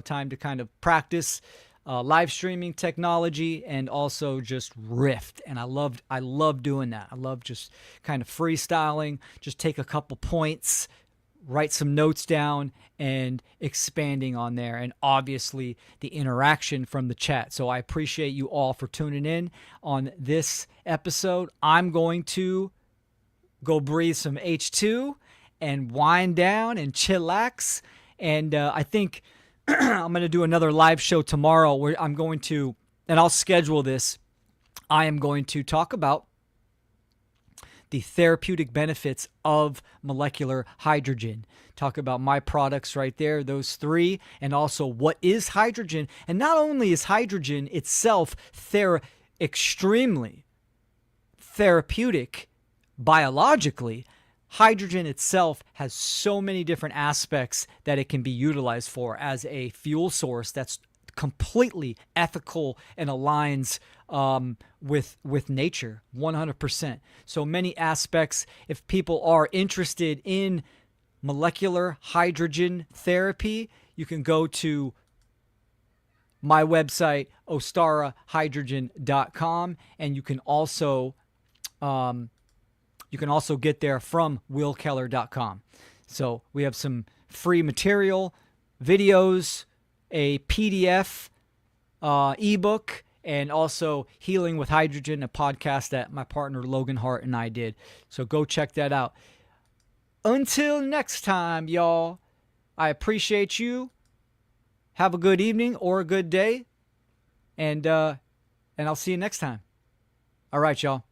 time to kind of practice live streaming technology and also just riff. And I love doing that. I love just kind of freestyling, just take a couple points, write some notes down, and expanding on there, and obviously the interaction from the chat. So I appreciate you all for tuning in on this episode. I'm going to go breathe some H2 and wind down and chillax, and I think I'm going to do another live show tomorrow where I'm going to, and I'll schedule this, I am going to talk about the therapeutic benefits of molecular hydrogen. Talk about my products right there, those 3, and also what is hydrogen. And not only is hydrogen itself extremely therapeutic biologically, hydrogen itself has so many different aspects that it can be utilized for as a fuel source that's completely ethical and aligns with nature 100%. So many aspects. If people are interested in molecular hydrogen therapy, you can go to my website, ostarahydrogen.com, and you can also get there from willkeller.com. So we have some free material, videos, a PDF, ebook, and also Healing with Hydrogen, a podcast that my partner Logan Hart and I did. So go check that out. Until next time, y'all, I appreciate you. Have a good evening or a good day, and I'll see you next time. All right, y'all.